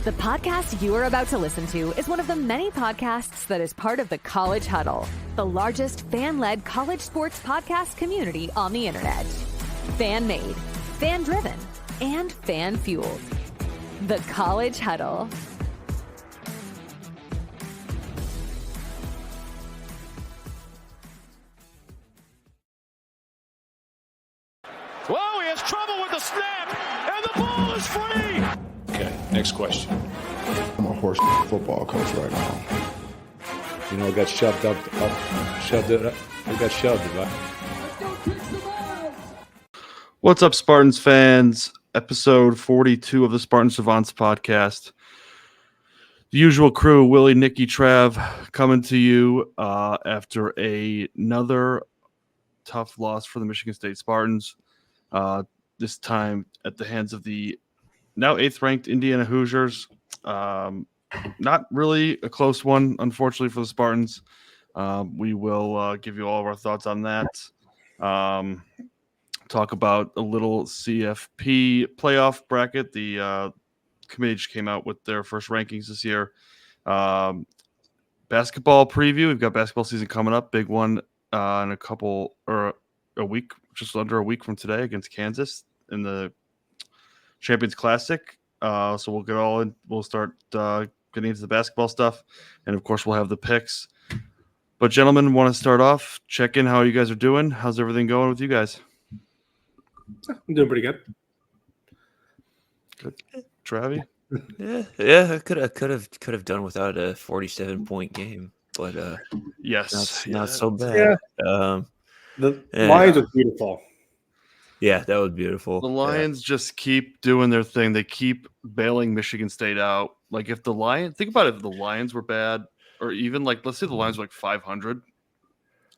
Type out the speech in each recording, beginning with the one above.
The podcast you are about to listen to is one of the many podcasts that is part of the College Huddle, the largest fan-led college sports podcast community on the internet. Fan-made, fan-driven, and fan-fueled. The College Huddle. Whoa, he has trouble with the snap, and the ball is free! Okay, next question. I'm a horse football coach right now. You know, it got shoved up, shoved it up. It got shoved, right? What's up, Spartans fans? Episode 42 of the Spartan Savants podcast. The usual crew, Willy, Nicky, Trav, coming to you after another tough loss for the Michigan State Spartans. This time at the hands of the now 8th-ranked Indiana Hoosiers. Not really a close one, unfortunately, for the Spartans. We will give you all of our thoughts on that. Talk about a little CFP playoff bracket. The committee just came out with their first rankings this year. Basketball preview. We've got basketball season coming up. Big one in a week, just under a week from today against Kansas in the Champions Classic. So we'll get all in. We'll start getting into the basketball stuff. And, of course, we'll have the picks. But, gentlemen, want to start off? Check in how you guys are doing. How's everything going with you guys? I'm doing pretty good. Good. Travi? Yeah. I could have done without a 47-point game, but Yes. not so bad. Yeah. The Lions are beautiful. Yeah, that was beautiful. The Lions just keep doing their thing. They keep bailing Michigan State out. Like, if the Lions, think about it, if the Lions were bad, or even like, let's say the Lions were like 500,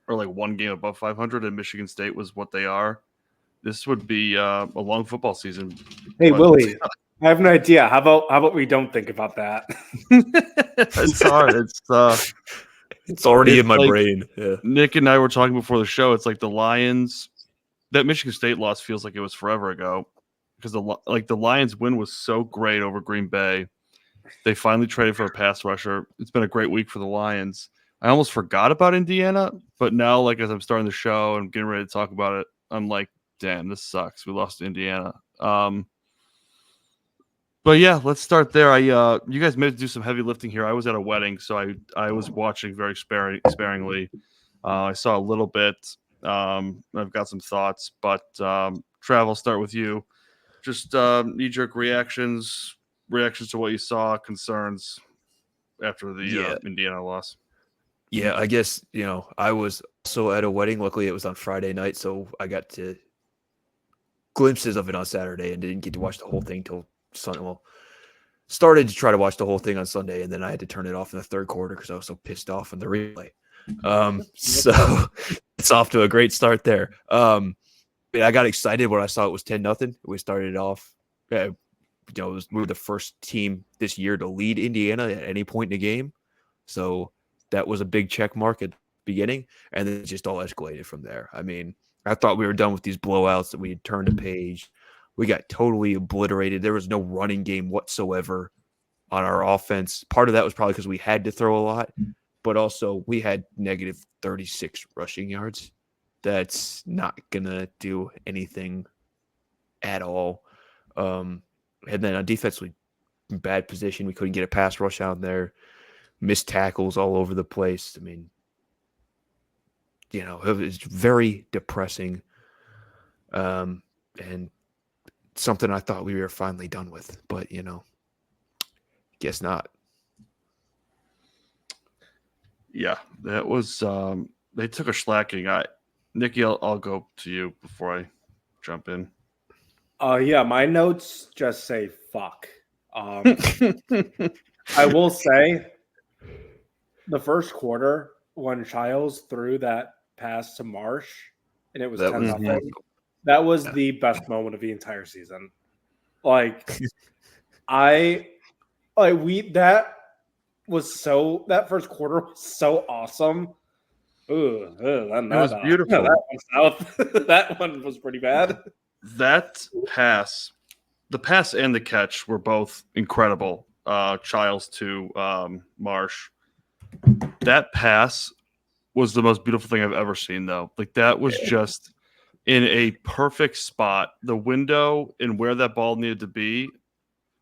or like one game above 500, and Michigan State was what they are, this would be a long football season. Hey, Willy, I have an idea. How about we don't think about that? It's hard. It's already in my like, brain. Yeah. Nick and I were talking before the show. It's like the Lions, that Michigan State loss feels like it was forever ago, because the Lions win was so great over Green Bay. They finally traded for a pass rusher. It's been a great week for the Lions. I almost forgot about Indiana, but now, like, as I'm starting the show and getting ready to talk about it, I'm like, damn, this sucks. We lost to Indiana. But yeah, let's start there. You guys made to do some heavy lifting here. I was at a wedding, so I was watching very sparingly. I saw a little bit. I've got some thoughts, but Trav, I'll start with you. Just knee-jerk reactions to what you saw, concerns after the Indiana loss. Yeah, I guess, I was also at a wedding. Luckily, it was on Friday night, so I got to glimpses of it on Saturday and didn't get to watch the whole thing till Sunday. Well, started to try to watch the whole thing on Sunday, and then I had to turn it off in the third quarter because I was so pissed off in the replay. So it's off to a great start there. I got excited when I saw it was 10-0. We started off, we were the first team this year to lead Indiana at any point in the game. So that was a big check mark at the beginning, and then it just all escalated from there. I mean, I thought we were done with these blowouts, that we had turned a page. We got totally obliterated. There was no running game whatsoever on our offense. Part of that was probably because we had to throw a lot, but also we had negative 36 rushing yards. That's not going to do anything at all. And then on defense, we in bad position. We couldn't get a pass rush out there. Missed tackles all over the place. I mean, it was very depressing. And something I thought we were finally done with, but guess not. Yeah, that was they took a slacking. Nicky, I'll go to you before I jump in. Yeah, my notes just say fuck. I will say the first quarter when Childs threw that pass to Marsh and it was 10-0. That was the best moment of the entire season. That first quarter was so awesome. That was beautiful. That one was pretty bad. That pass, the pass and the catch were both incredible. Childs to Marsh. That pass was the most beautiful thing I've ever seen, though. Like, that was just in a perfect spot. The window and where that ball needed to be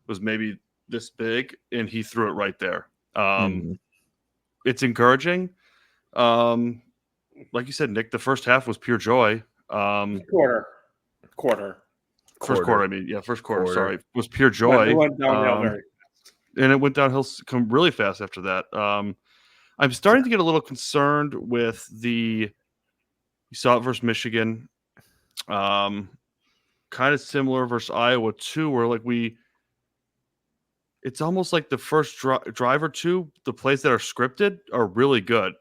was maybe this big, and he threw it right there. It's encouraging. Like you said, Nick, the first half was pure joy. Quarter. First quarter, I mean. Yeah, first quarter. Sorry. Was pure joy. It went downhill very fast. And it went downhill really fast after that. I'm starting to get a little concerned with you saw it versus Michigan. Kind of similar versus Iowa, too, where like it's almost like the first drive or two, the plays that are scripted are really good.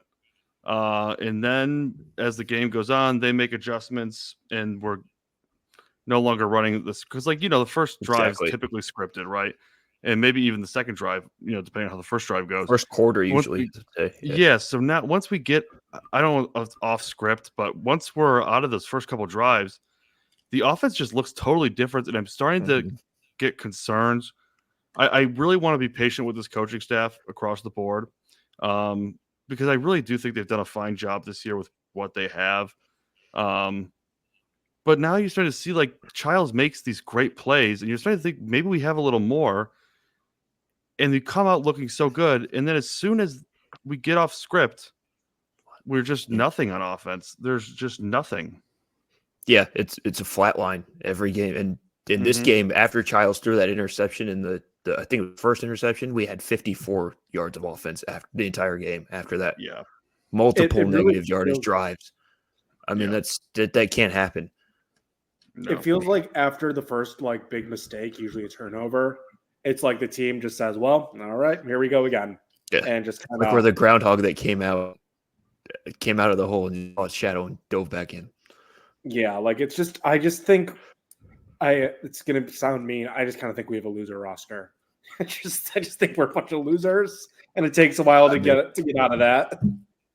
And then as the game goes on, they make adjustments, and we're no longer running this because, like, the first drive is typically scripted, right? And maybe even the second drive, depending on how the first drive goes. First quarter usually. Yeah. So now once we get, I don't know, off script, but once we're out of those first couple drives, the offense just looks totally different, and I'm starting to get concerns. I really want to be patient with this coaching staff across the board, because I really do think they've done a fine job this year with what they have. But now you're starting to see, like, Childs makes these great plays, and you're starting to think maybe we have a little more. And they come out looking so good, and then as soon as we get off script, we're just nothing on offense. There's just nothing. Yeah, it's a flat line every game. And in this game, after Childs threw that interception in the I think it was the first interception, we had 54 yards of offense after the entire game. After that, multiple negative yardage drives. I mean, that can't happen. No. It feels like after the first big mistake, usually a turnover, it's like the team just says, "Well, all right, here we go again," and just kind of where the groundhog that came out of the hole and saw its shadow and dove back in. Yeah, it's just I just think it's gonna sound mean. I just kind of think we have a loser roster. I just think we're a bunch of losers, and it takes a while to get out of that.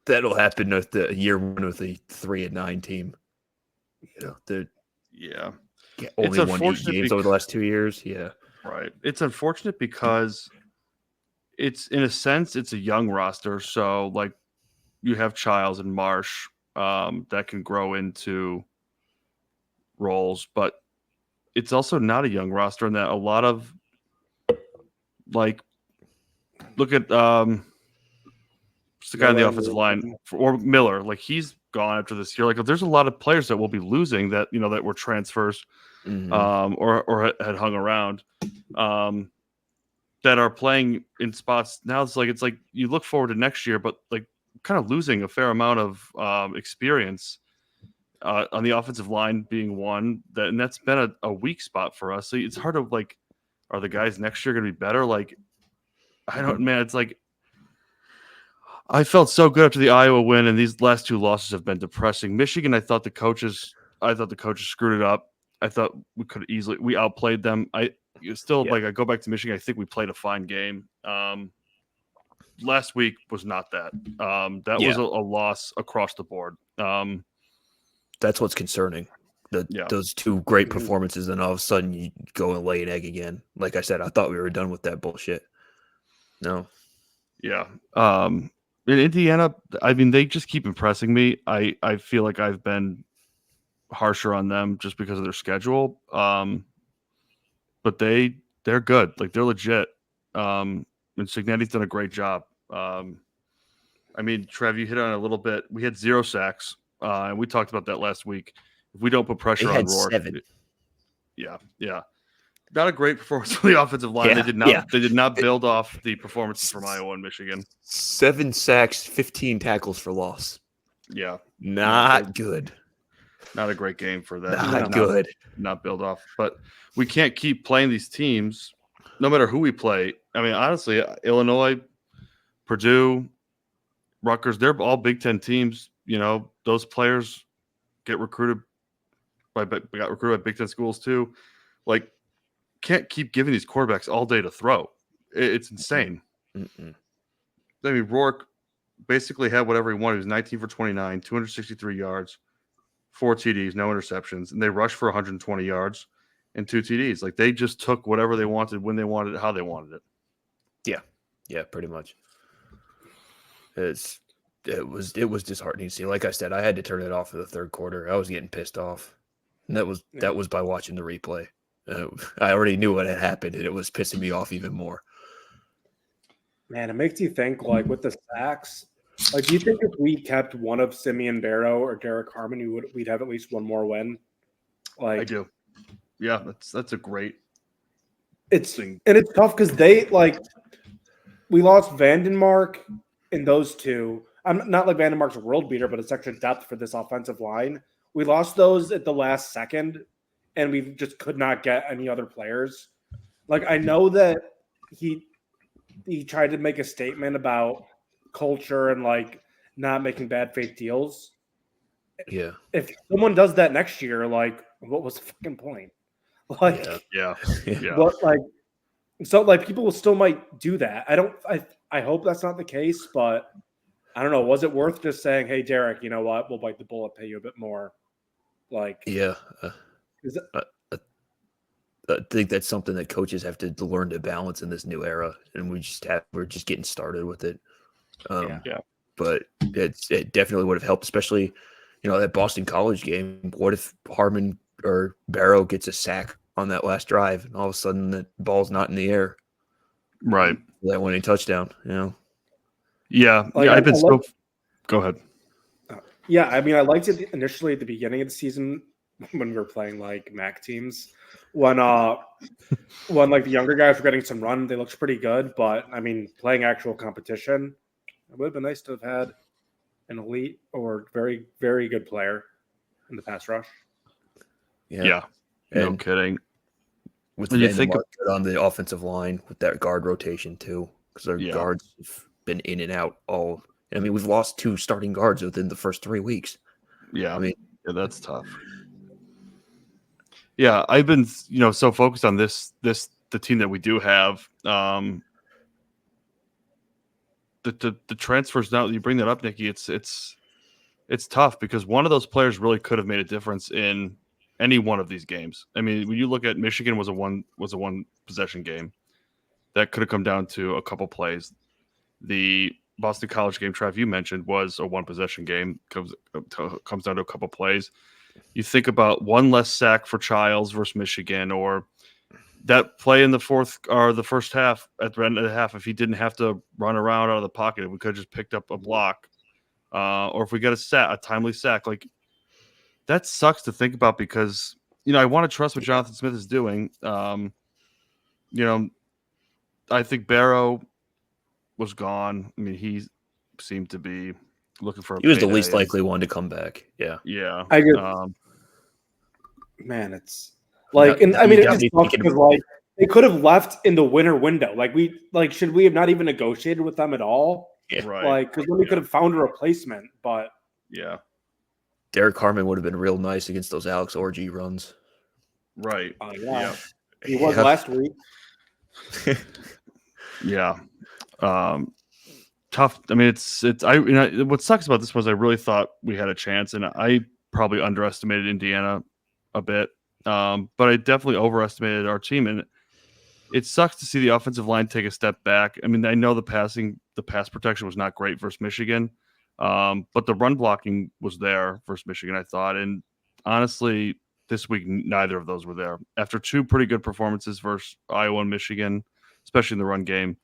That'll happen with the year one with the 3-9 team. Only won 8 games over the last 2 years. Yeah. Right. It's unfortunate because in a sense, it's a young roster. So, like, you have Childs and Marsh that can grow into roles, but it's also not a young roster in that a lot of, like, look at the guy on the offensive line, or Miller. Like, he's gone after this year. Like, there's a lot of players that will be losing that that were transfers, or had hung around, that are playing in spots now. It's like you look forward to next year, but like kind of losing a fair amount of experience on the offensive line being one and that's been a weak spot for us. So it's hard to like, are the guys next year going to be better? Like, I don't, man. It's like I felt so good after the Iowa win, and these last 2 losses have been depressing. Michigan, I thought the coaches screwed it up. I thought we outplayed them. I go back to Michigan. I think we played a fine game. Last week was not that. That was a loss across the board. That's what's concerning. Those 2 great performances, and all of a sudden you go and lay an egg again. Like I said, I thought we were done with that bullshit. No. Yeah. In Indiana, I mean, they just keep impressing me. I feel like I've been harsher on them just because of their schedule. But they're good. Like, they're legit. And Cignetti's done a great job. I mean, Trav, you hit on it a little bit. We had 0 sacks, and we talked about that last week. If we don't put pressure on Rourke, 7. Yeah. Not a great performance from the offensive line. They did not build off the performances from Iowa and Michigan. 7 sacks, 15 tackles for loss. Yeah. Not good. Not a great game for that. Not good. Not build off. But we can't keep playing these teams, no matter who we play. I mean, honestly, Illinois, Purdue, Rutgers, they're all Big Ten teams. Those players got recruited by Big Ten schools too. Like, can't keep giving these quarterbacks all day to throw. It's insane. I mean, Rourke basically had whatever he wanted. He was 19 for 29, 263 yards, 4 TDs, no interceptions, and they rushed for 120 yards and 2 TDs. Like, they just took whatever they wanted, when they wanted it, how they wanted it. Yeah, pretty much. It was disheartening to see. Like I said, I had to turn it off for the third quarter. I was getting pissed off, and that was by watching the replay. I already knew what had happened, and it was pissing me off even more. Man, it makes you think, like, with the sacks, like, do you think if we kept one of Simeon Barrow or Derek Harmon, we'd have at least one more win? Like, I do. Yeah, that's a great. It's tough because we lost Vandenmark in those two. I'm not like Vandenmark's a world beater, but it's extra depth for this offensive line. We lost those at the last second, and we just could not get any other players. Like, I know that he tried to make a statement about culture and like not making bad faith deals. Yeah. If someone does that next year, like, what was the fucking point? Like, yeah. What, like, so like people still might do that. I hope that's not the case, but I don't know. Was it worth just saying, "Hey, Derek, you know what? We'll bite the bullet, pay you a bit more." Like, yeah. I think that's something that coaches have to learn to balance in this new era, and we're just getting started with it. But it definitely would have helped, especially that Boston College game. What if Harmon or Barrow gets a sack on that last drive, and all of a sudden the ball's not in the air? Right. That winning touchdown. Yeah. Like, I've been Go ahead. Yeah, I mean, I liked it initially at the beginning of the season when we were playing like MAC teams. When like the younger guys were getting some run, they looked pretty good. But I mean, playing actual competition, it would have been nice to have had an elite or very, very good player in the pass rush. Yeah. No kidding. With Vandenmark on the offensive line with that guard rotation too, because our guards have been in and out all. I mean, we've lost 2 starting guards within the first 3 weeks. Yeah, I mean, that's tough. Yeah, I've been so focused on the team that we do have. The transfers, now that you bring that up, Nicky, it's tough because one of those players really could have made a difference in any one of these games. I mean, when you look at Michigan was a one possession game that could have come down to a couple plays. The Boston College game, Trav, you mentioned, was a one possession game. Comes down to a couple plays. You think about one less sack for Childs versus Michigan, or that play in the fourth or the first half at the end of the half. If he didn't have to run around out of the pocket, we could have just picked up a block. Or if we got a timely sack, like that sucks to think about because I want to trust what Jonathan Smith is doing. I think Barrow was gone. I mean, he seemed to be looking for. He was the least likely one to come back. Yeah. I agree. Man, it's like, and I mean, it's tough because like they could have left in the winter window. Like, should we have not even negotiated with them at all? Yeah. Right. Like, because then we could have found a replacement. But yeah, Derek Harmon would have been real nice against those Alex Orgy runs. Right. Yeah. He was last week. Yeah. Tough. I mean, what sucks about this was I really thought we had a chance, and I probably underestimated Indiana a bit. But I definitely overestimated our team, and it sucks to see the offensive line take a step back. I mean, I know the pass protection was not great versus Michigan, but the run blocking was there versus Michigan, I thought. And honestly, this week, neither of those were there. After 2 pretty good performances versus Iowa and Michigan, especially in the run game,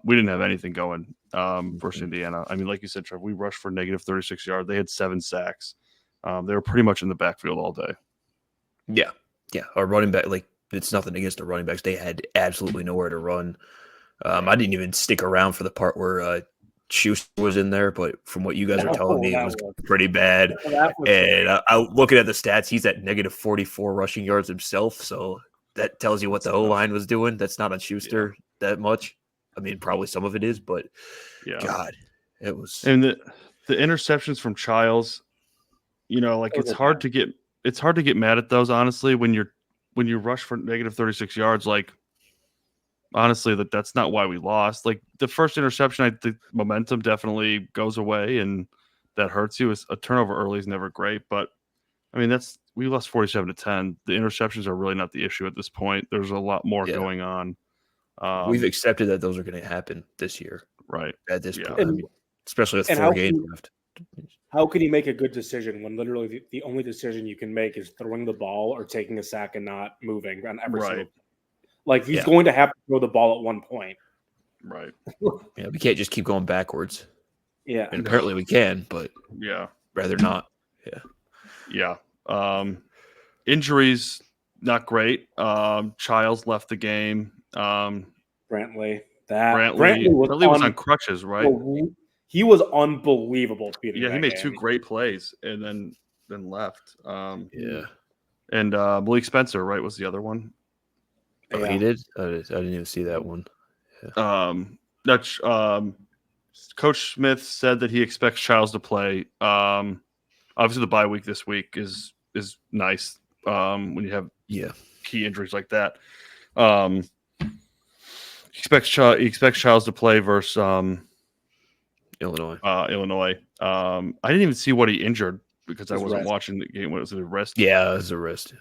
we didn't have anything going versus Indiana. I mean, like you said, Trev, we rushed for negative 36 yards. They had 7 sacks. They were pretty much in the backfield all day. Yeah. Our running back, like, it's nothing against the running backs. They had absolutely nowhere to run. I didn't even stick around for the part where Schuster was in there, but from what you guys are telling me, it was pretty bad. And looking at the stats, he's at negative 44 rushing yards himself. So that tells you what the O-line was doing. That's not on Schuster that much. I mean, probably some of it is, but God, it was. And the interceptions from Childs, like it's hard to get mad at those, honestly, when you rush for negative 36 yards. Like, honestly, that's not why we lost. Like, the first interception, the momentum definitely goes away, and that hurts you. A turnover early is never great, but I mean, we lost 47-10. The interceptions are really not the issue at this point. There's a lot more going on. We've accepted that those are going to happen this year, right at this point. And- I mean, especially with and 4 how games can- left. How can you make a good decision when literally the only decision you can make is throwing the ball or taking a sack and not moving on every single? Like he's going to have to throw the ball at one point. right Yeah, we can't just keep going backwards. Yeah. And apparently we can, but yeah rather not. yeah injuries not great. Childs left the game. Brantley Brantley was on crutches, right? He was unbelievable. He made 2 great plays and then left. And Malik Spencer, right, was the other one. Oh, he did? I didn't even see that one. Coach Smith said that he expects Childs to play. Obviously, the bye week this week is nice when you have key injuries like that. He expects Childs to play versus Illinois. Illinois. I didn't even see what he injured because I wasn't watching the game. What was it, a wrist? Yeah, it was a wrist.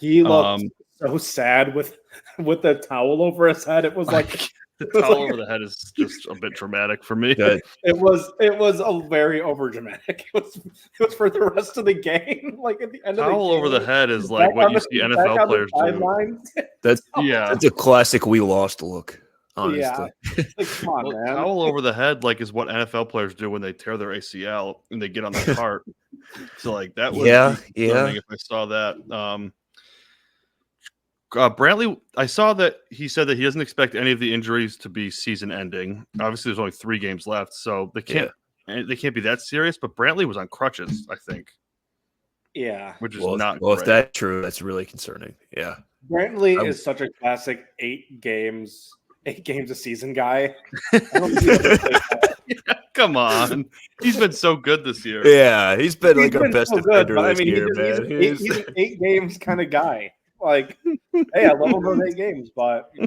He looked so sad with the towel over his head. It was like the towel over the head is just a bit dramatic for me. It was a very over dramatic. It was for the rest of the game. Like at the end of the towel game, over the head is like what you see NFL players do. That's a classic we lost look. Honestly. Yeah. Like, come on, man. Towel over the head is what NFL players do when they tear their ACL and they get on the cart. So like that was if I saw that. Brantley, I saw that he said that he doesn't expect any of the injuries to be season ending. Obviously, there's only 3 games left, so they can't be that serious. But Brantley was on crutches, I think. Yeah, which is not. Well, great. if that's true, that's really concerning. Yeah, Brantley is such a classic 8 games a season guy. I don't see Come on, he's been so good this year. Yeah, he's been our best defender this year, man. He's an 8 games kind of guy. Like, hey, I love him those 8 games, but you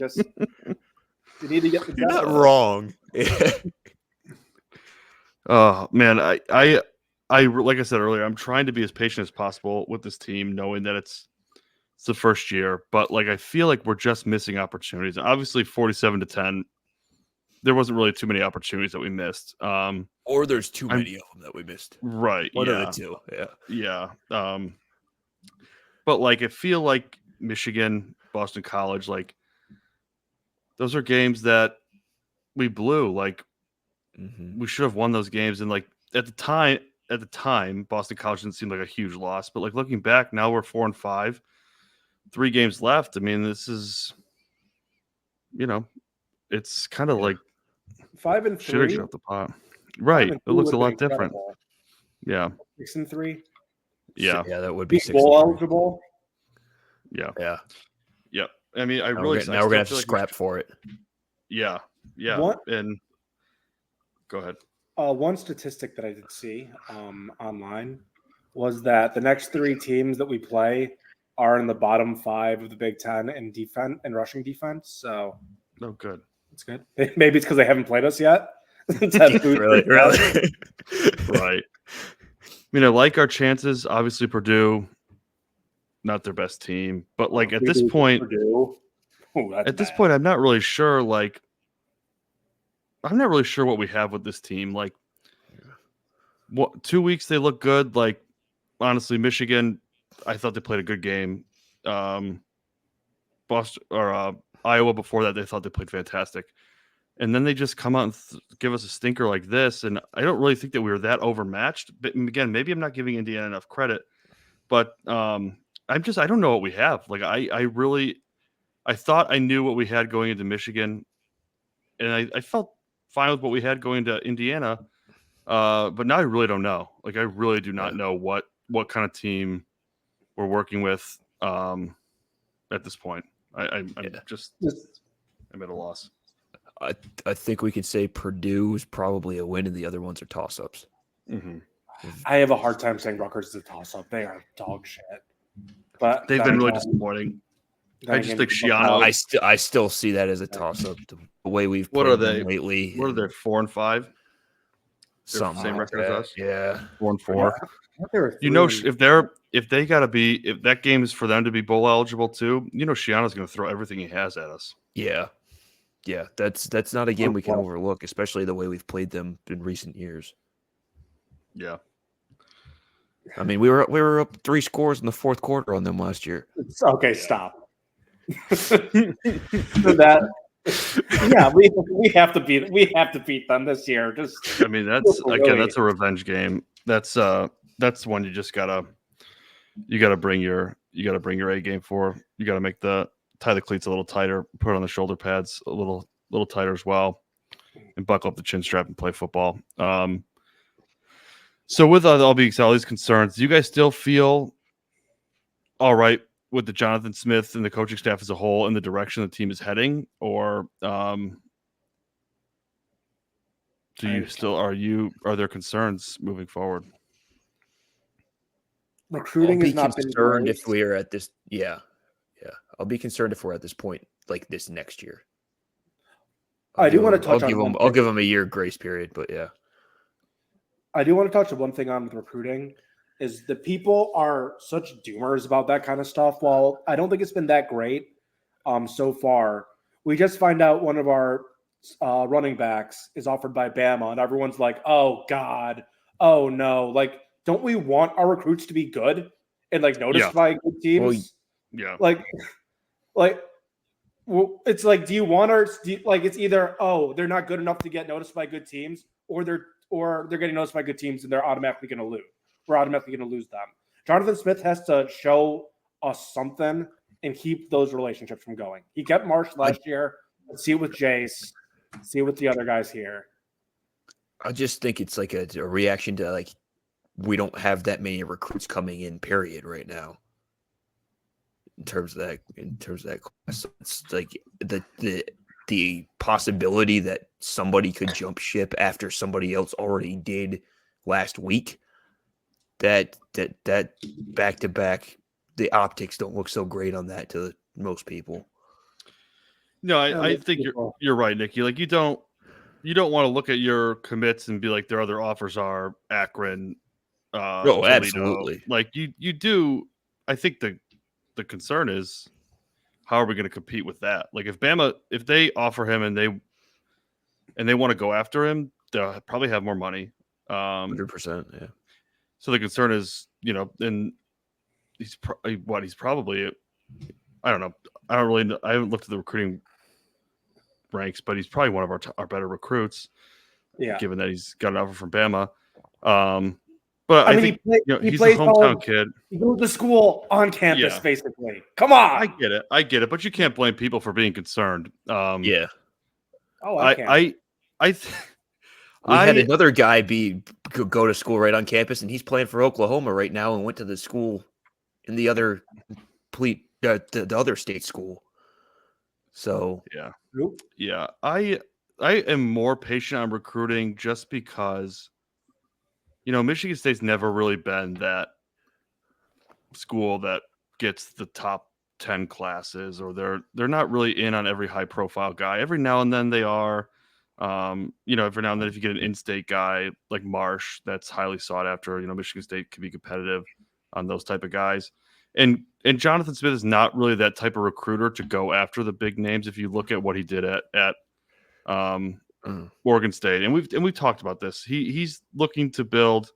need to get the. You're not wrong. Oh man, I like I said earlier, I'm trying to be as patient as possible with this team, knowing that it's the first year, but like I feel like we're just missing opportunities. Obviously, 47-10, there wasn't really too many opportunities that we missed. Or there's too many of them that we missed. Right? One of the two. Yeah. But like I feel like Michigan, Boston College, like those are games that we blew. Like we should have won those games, and like at the time, Boston College didn't seem like a huge loss. But like looking back, now we're 4-5, 3 games left. I mean, this is, it's kind of like 5-3. Should have off the pot, right? It looks a lot different. Yeah, 6-3. Yeah, that would be bowl eligible. Yeah. I mean, now we're gonna have to scrap for it. Yeah. And go ahead. One statistic that I did see online was that the next 3 teams that we play are in the bottom 5 of the Big Ten in defense and rushing defense. So, good. It's good. Maybe it's because they haven't played us yet. Really, right. I mean, I like our chances. Obviously, Purdue, not their best team, but like at this point, point, I'm not really sure. Like, I'm not really sure what we have with this team. Like, 2 weeks they look good. Like, honestly, Michigan, I thought they played a good game. Boston or Iowa before that, they thought they played fantastic. And then they just come out and give us a stinker like this. And I don't really think that we were that overmatched. But again, maybe I'm not giving Indiana enough credit. But I don't know what we have. Like I thought I knew what we had going into Michigan. And I felt fine with what we had going to Indiana. But now I really don't know. Like I really do not know what kind of team we're working with at this point. I'm at a loss. I think we could say Purdue is probably a win, and the other ones are toss-ups. Mm-hmm. I have a hard time saying Rutgers is a toss-up. They are dog shit. But they've been really disappointing. I just think Shiano. I still see that as a toss-up. The way we've played them lately. What are they? 4-5. Something same like record that. as us. Yeah, 4-4. If that game is for them to be bowl eligible too, Shiano's going to throw everything he has at us. Yeah. Yeah, that's not a game we can overlook, especially the way we've played them in recent years. Yeah. I mean, we were up 3 scores in the fourth quarter on them last year. Okay, stop. That we have to beat them this year. Just I mean, that's a revenge game. That's one you just gotta bring your A game for. You gotta tie the cleats a little tighter, put on the shoulder pads a little tighter as well, and buckle up the chin strap and play football. So with all these concerns, do you guys still feel all right with the Jonathan Smith and the coaching staff as a whole in the direction the team is heading, or are there concerns moving forward? Recruiting is not concerned if we are at this. Yeah. I'll be concerned if we're at this point like this next year. I do want to touch on. I'll give them a year grace period, but yeah. I do want to touch on one thing on with recruiting is the people are such doomers about that kind of stuff. While I don't think it's been that great so far, we just find out one of our running backs is offered by Bama, and everyone's like, "Oh God, oh no!" Like, don't we want our recruits to be good and like noticed by good teams? Well, yeah, well, it's like, do you want our it's either they're not good enough to get noticed by good teams, or they're getting noticed by good teams and they're automatically going to lose. We're automatically going to lose them. Jonathan Smith has to show us something and keep those relationships from going. He kept Marsh last year. Let's see it with Jace. See it with the other guys here. I just think it's like a reaction to like we don't have that many recruits coming in. Period. Right now, in terms of that class, it's like the possibility that somebody could jump ship after somebody else already did last week. That back to back, the optics don't look so great on that to most people. No, I think you're right, Nicky. Like you don't want to look at your commits and be like their other offers are Akron. No, absolutely. Like you do. I think the concern is how are we going to compete with that? Like if Bama, if they offer him and they want to go after him, they'll probably have more money. 100%. Yeah. So the concern is, and he's probably, I don't know. I don't really know. I haven't looked at the recruiting ranks, but he's probably one of our better recruits. Yeah. Given that he's got an offer from Bama. But I think he's a hometown kid. He goes to school on campus, basically. Come on. I get it. But you can't blame people for being concerned. Yeah. Oh, I can. We had another guy go to school right on campus, and he's playing for Oklahoma right now, and went to the school in the other the other state school. So yeah. I am more patient on recruiting just because, Michigan State's never really been that school that gets the top 10 classes, or they're not really in on every high profile guy. Every now and then they are. Every now and then if you get an in-state guy like Marsh that's highly sought after, Michigan State can be competitive on those type of guys. And Jonathan Smith is not really that type of recruiter to go after the big names. If you look at what he did at Oregon State, and we've talked about this, he's looking to build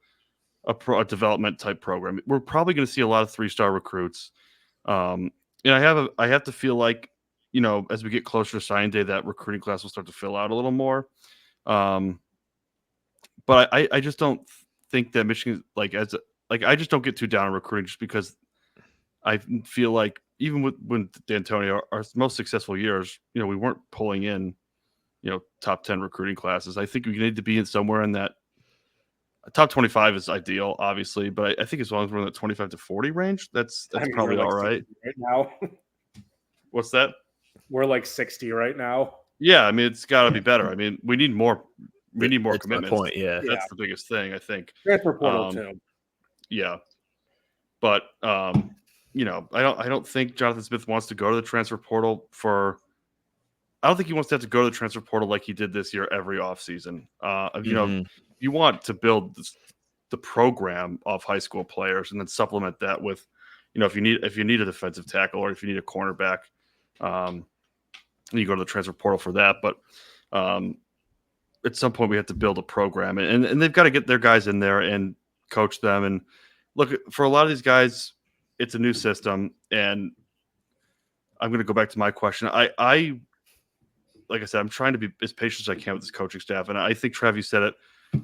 a development type program. We're probably going to see a lot of 3-star recruits. And I have to feel like, as we get closer to signing day, that recruiting class will start to fill out a little more. But I just don't think that Michigan, I just don't get too down on recruiting just because I feel like even when D'Antonio, our most successful years, we weren't pulling in, top 10 recruiting classes. I think we need to be in somewhere in that top 25 is ideal, obviously, but I think as long as we're in that 25 to 40 range, that's probably all right. Right now. What's that? We're like 60 right now. Yeah, I mean, it's got to be better. I mean, we need more. We need more commitments. My point, yeah, that's the biggest thing, I think. Transfer portal too. Yeah, but I don't think Jonathan Smith wants to go to the transfer portal for. I don't think he wants to have to go to the transfer portal like he did this year every offseason. You want to build the program of high school players and then supplement that with, if you need a defensive tackle or if you need a cornerback. you go to the transfer portal for that. But at some point we have to build a program, and they've got to get their guys in there and coach them. And look, for a lot of these guys, it's a new system. And I'm going to go back to my question. I like I said, I'm trying to be as patient as I can with this coaching staff. And I think, Trav, you said it.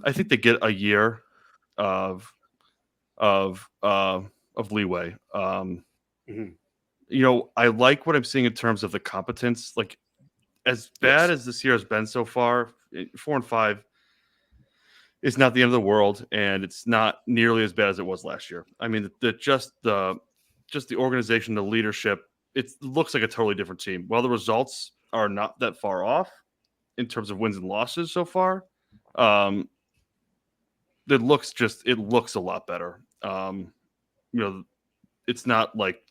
I think they get a year of leeway. You know, I like what I'm seeing in terms of the competence. Like, as bad as this year has been so far, 4-5 is not the end of the world, and it's not nearly as bad as it was last year. I mean, just the organization, the leadership, it looks like a totally different team. While the results are not that far off in terms of wins and losses so far, it looks a lot better. You know, it's not like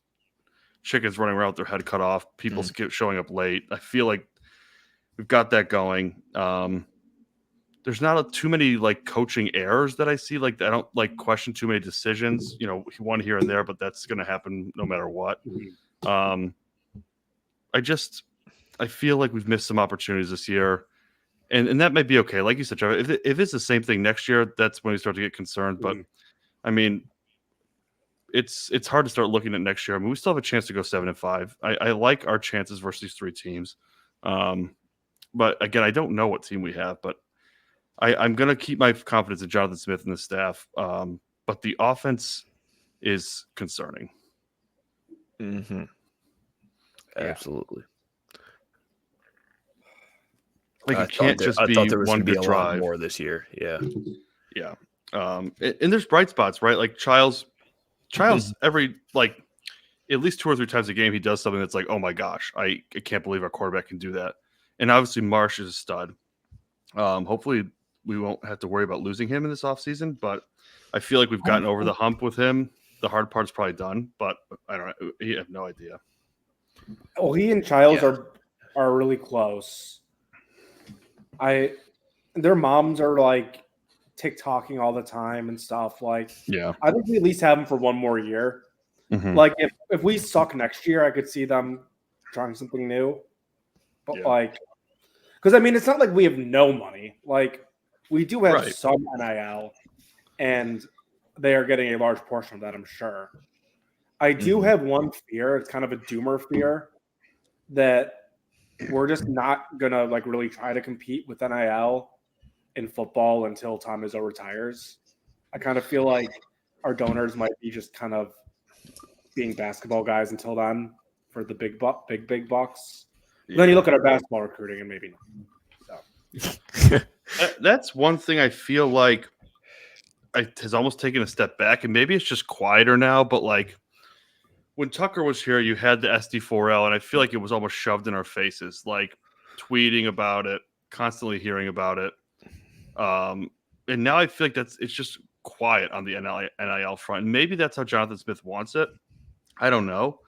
chickens running around with their head cut off, people showing up late. I feel like we've got that going. There's not too many like coaching errors that I see. Like, I don't like question too many decisions, you know, one here and there, but that's going to happen no matter what. I feel like we've missed some opportunities this year, and that might be okay. Like you said, Trevor, if it's the same thing next year, that's when we start to get concerned. But I mean, it's hard to start looking at next year. I mean, we still have a chance to go 7-5. I like our chances versus these three teams. But again, I don't know what team we have, but I'm going to keep my confidence in Jonathan Smith and the staff. But the offense is concerning. Mm-hmm. Absolutely. Like, it can't just be one good drive. More this year. Yeah. Yeah. And there's bright spots, right? Like Childs every, like, at least 2 or 3 times a game, he does something that's like, oh my gosh, I can't believe our quarterback can do that. And obviously Marsh is a stud. Hopefully we won't have to worry about losing him in this offseason, but I feel like we've gotten over the hump with him. The hard part's probably done, but I don't know. I have no idea. Well, he and Childs are really close. Their moms are like TikToking all the time and stuff. Like, I think we at least have them for one more year. Like, if we suck next year, I could see them trying something new. But like, because I mean, it's not like we have no money. Like, we do have some NIL, and they are getting a large portion of that, I'm sure. I do have one fear. It's kind of a doomer fear that we're just not gonna like really try to compete with NIL in football until Tom Izzo retires. I kind of feel like our donors might be just kind of being basketball guys until then for the big bucks. Then you look at our basketball recruiting and maybe not. So. That's one thing I feel like has almost taken a step back, and maybe it's just quieter now, but like when Tucker was here, you had the SD4L, and I feel like it was almost shoved in our faces, like tweeting about it, constantly hearing about it. And now I feel like it's just quiet on the NIL front. And maybe that's how Jonathan Smith wants it. I don't know.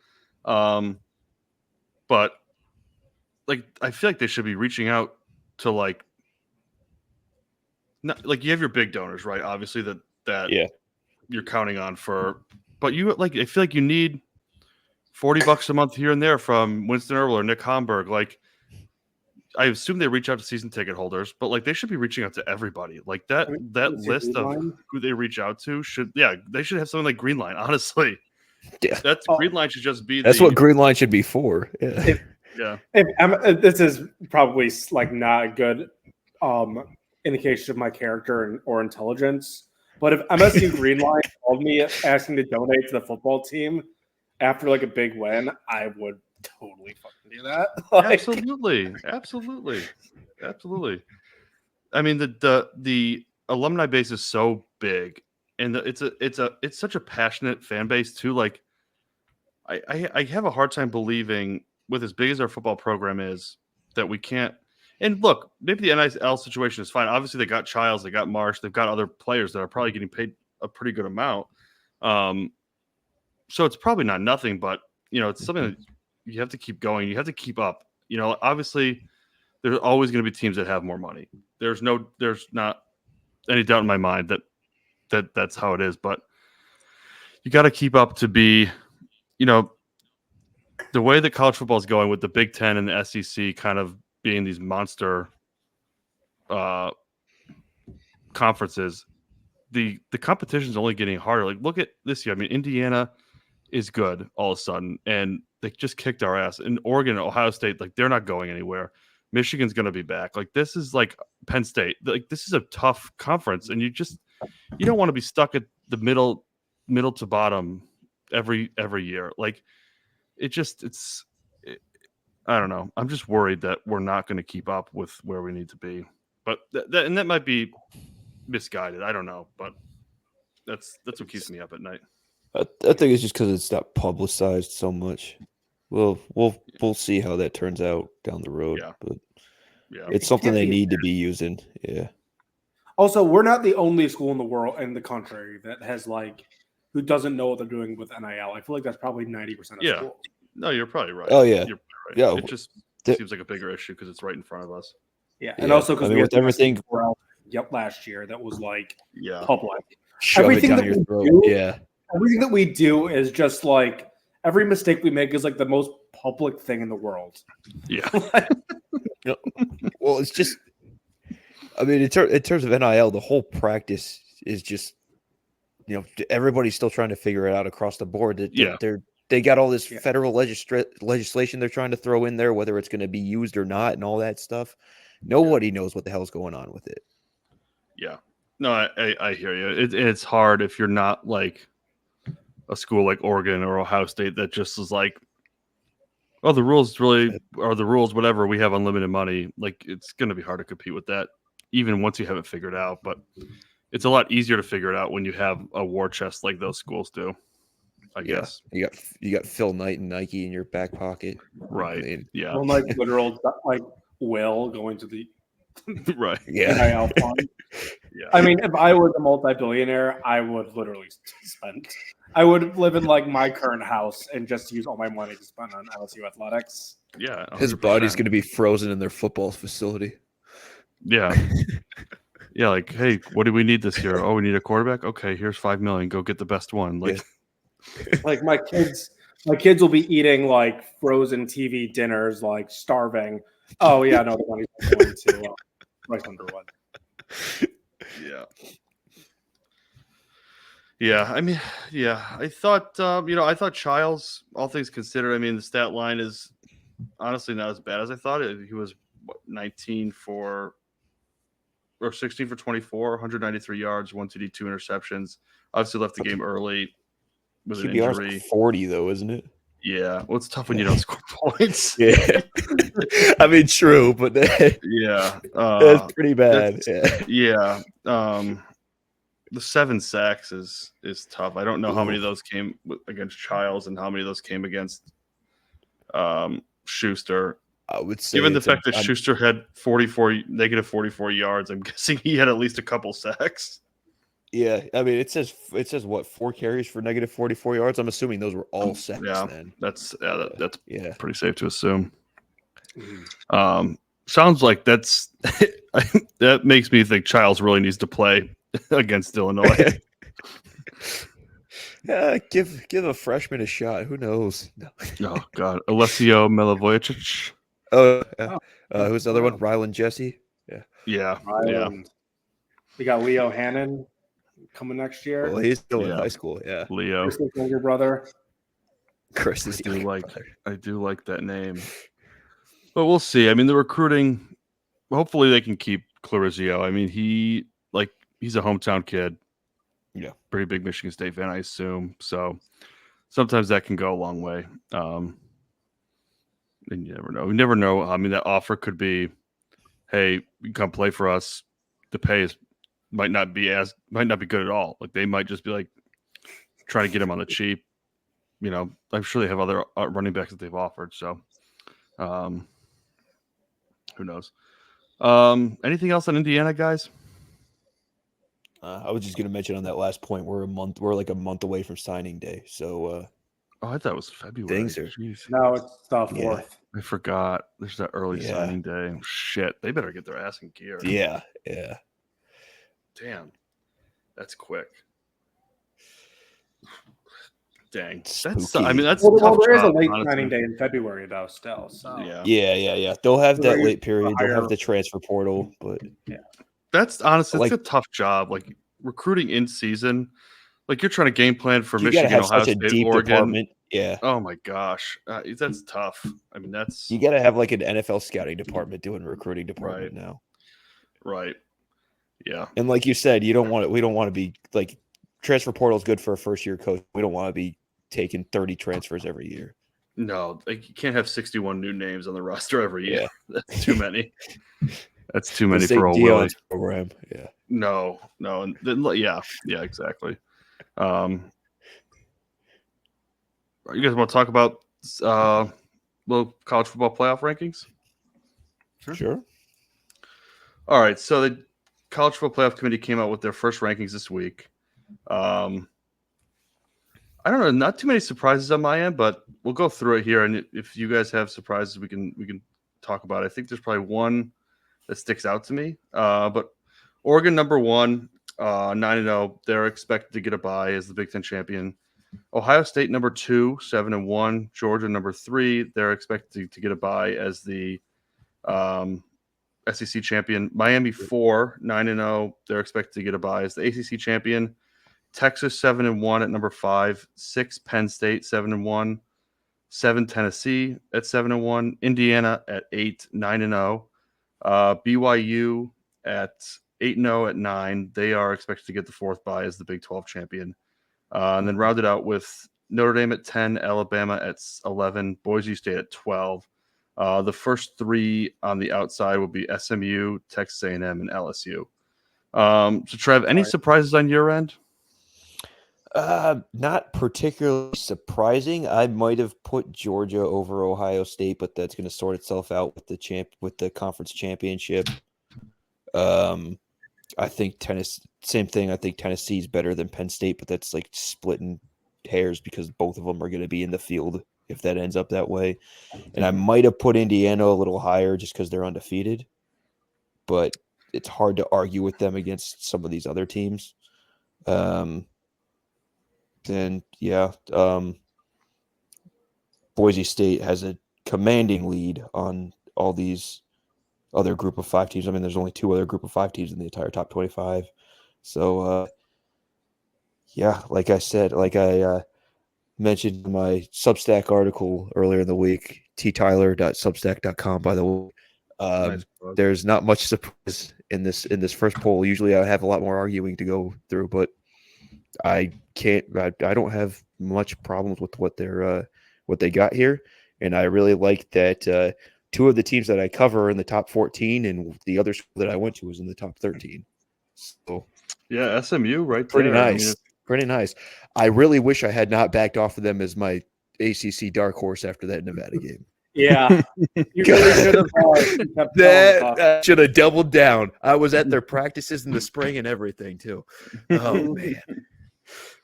But like, I feel like they should be reaching out to like you have your big donors, right? Obviously that you're counting on but you like, I feel like you need $40 a month here and there from Winston Earl or Nick Homburg. Like, I assume they reach out to season ticket holders, but like they should be reaching out to everybody. Like that list of who they reach out to they should have something like Green Line, honestly. Yeah. Green Line should just be what Green Line should be for. Yeah. This is probably like not a good indication of my character or intelligence, but if MSU Green Line called me asking to donate to the football team after like a big win, I would totally fucking do that. Like, Absolutely. I mean, the alumni base is so big, and it's such a passionate fan base too. Like, I have a hard time believing, with as big as our football program is, that we can't. And look, maybe the NIL situation is fine. Obviously, they got Childs, they got Marsh, they've got other players that are probably getting paid a pretty good amount. So it's probably not nothing, but you know, it's something that you have to keep going. You have to keep up. You know, obviously, there's always going to be teams that have more money. There's not any doubt in my mind that's how it is. But you got to keep up to be, you know, the way that college football is going with the Big Ten and the SEC kind of being these monster conferences, the competition is only getting harder. Like, look at this year. I mean, Indiana is good all of a sudden, and they just kicked our ass. And Oregon and Ohio State, like, they're not going anywhere. Michigan's going to be back. Like, this is like Penn State. Like, this is a tough conference, and you don't want to be stuck at the middle to bottom every year. Like, I don't know. I'm just worried that we're not going to keep up with where we need to be. But that might be misguided. I don't know, but that's what keeps me up at night. I think it's just because it's not publicized so much. We'll see how that turns out down the road. Yeah. But Yeah, it's something they need to be using. Yeah. Also, we're not the only school in the world, in the country, that has who doesn't know what they're doing with NIL. I feel like that's probably 90% of schools. No, you're probably right. Oh yeah. You're right. Yeah. It just seems like a bigger issue because it's right in front of us. Yeah, and also because we with had everything last year that was Yeah. public. shove Everything it that down your we throat. do- Yeah. Everything that we do is just every mistake we make is the most public thing in the world. Yeah. Well, it's just, I mean, in terms of NIL, the whole practice is just, everybody's still trying to figure it out across the board. They got all this federal legislation they're trying to throw in there, whether it's going to be used or not, and all that stuff. Nobody knows what the hell's going on with it. Yeah. No, I hear you. It's hard if you're not like a school like Oregon or Ohio State that just is like, oh, the rules really are the rules, whatever. We have unlimited money. Like, it's going to be hard to compete with that, even once you have it figured out. But it's a lot easier to figure it out when you have a war chest like those schools do, I guess. You got Phil Knight and Nike in your back pocket. Right. I mean, yeah. Well, literal, Will going to the right. Yeah. NIL fund. Yeah. I mean, if I was a multi-billionaire, I would literally spend. I would live in my current house and just use all my money to spend on LSU athletics. Yeah. 100%. His body's going to be frozen in their football facility. Yeah. Yeah. Like, hey, what do we need this year? Oh, we need a quarterback. Okay, here's $5 million. Go get the best one. Like, My kids will be eating frozen TV dinners, starving. Oh yeah, no, the money's going to Rice Underwood. Yeah. Yeah. I mean, yeah. I thought, I thought Childs, all things considered, I mean, the stat line is honestly not as bad as I thought. He was 16 for 24, 193 yards, 1 TD, 2 interceptions. Obviously left the game early with an QBR's injury. 40 though, isn't it? Yeah. Well, it's tough when you don't score points. Yeah. I mean, true, but Yeah. that's pretty bad. Yeah. The 7 sacks is tough. I don't know how many of those came against Childs and how many of those came against Schuster. I would say, given the fact that Schuster had negative 44 yards, I'm guessing he had at least a couple sacks. Yeah, I mean, it says what, 4 carries for negative 44 yards. I'm assuming those were all sacks. Yeah, then that's pretty safe to assume. Mm-hmm. Sounds like that makes me think Childs really needs to play against Illinois. Yeah, give a freshman a shot. Who knows? No. Oh God, Alessio Milivojevic. Who's the other one? Rylan Jesse. Yeah. We got Leo Hannon coming next year. Well, he's still in high school. Yeah, Leo, Chris's younger brother. Chris. I do like that name, but we'll see. I mean, the recruiting. Hopefully, they can keep Clarizio. I mean, he's a hometown kid. Yeah, pretty big Michigan State fan, I assume. So sometimes that can go a long way. And you never know. You never know. I mean, that offer could be, hey, you come play for us. The pay might not be good at all. Like, they might just be trying to get him on the cheap. I'm sure they have other running backs that they've offered. So, who knows? Anything else on Indiana, guys? I was just going to mention on that last point, we're like a month away from signing day. So, I thought it was February. Things are. Jeez. No, it's the 4th. I forgot. There's that early signing day. Shit, they better get their ass in gear. Yeah. Damn, that's quick. Dang. Spooky. That's well, a tough there is a job, late honestly. signing day in February, though, still. So Yeah. They'll have that Very late period. They'll higher. have the transfer portal, but That's honestly, Like- it's a tough job. Like recruiting in season, like you're trying to game plan for you got to Michigan, have Ohio such a State, deep Oregon. department. Yeah. Oh my gosh, that's tough. I mean, that's You got to have like an NFL scouting department doing recruiting department now. right. Yeah. And like you said, we don't want to be like transfer portal is good for a first year coach. We don't want to be taking 30 transfers every year. No, like you can't have 61 new names on the roster every year. Yeah. That's too many. That's too many This ain't for a Dion's Willy. program. Yeah. No, and then yeah, exactly. You guys want to talk about little college football playoff rankings? Sure. All right, so the College Football Playoff Committee came out with their first rankings this week. I don't know, not too many surprises on my end, but we'll go through it here. And if you guys have surprises, we can talk about it. I think there's probably one that sticks out to me. But Oregon number 1, 9-0. They're expected to get a bye as the Big Ten champion. Ohio State number 2, 7-1. Georgia number 3. They're expected to get a bye as the SEC champion. Miami 4, 9-0. They're expected to get a bye as the ACC champion. Texas 7-1 at number 5. 6 Penn State 7-1. 7 Tennessee at 7-1. Indiana at 8, 9-0. BYU at 8-0 at 9. They are expected to get the 4th bye as the Big 12 champion. And then rounded out with Notre Dame at 10, Alabama at 11, Boise State at 12. The first 3 on the outside will be SMU, Texas A&M, and LSU. So, Trav, any surprises on your end? Not particularly surprising. I might have put Georgia over Ohio State, but that's going to sort itself out with the conference championship. I think same thing. I think Tennessee is better than Penn State, but that's like splitting hairs because both of them are going to be in the field if that ends up that way. And I might have put Indiana a little higher just because they're undefeated, but it's hard to argue with them against some of these other teams. Boise State has a commanding lead on all these other group of 5 teams. I mean, there's only 2 other group of 5 teams in the entire top 25. So, like I said, like I mentioned in my Substack article earlier in the week, ttyler.substack.com, by the way. Nice. There's not much surprise in this first poll. Usually I have a lot more arguing to go through, but I don't have much problems with what they got here. And I really like that 2 of the teams that I cover are in the top 14 and the other school that I went to was in the top 13. So yeah, SMU right pretty there. nice. Pretty nice. I really wish I had not backed off of them as my ACC dark horse after that Nevada game. Yeah, you really should have. That should have doubled down. I was at their practices in the spring and everything too. Oh man.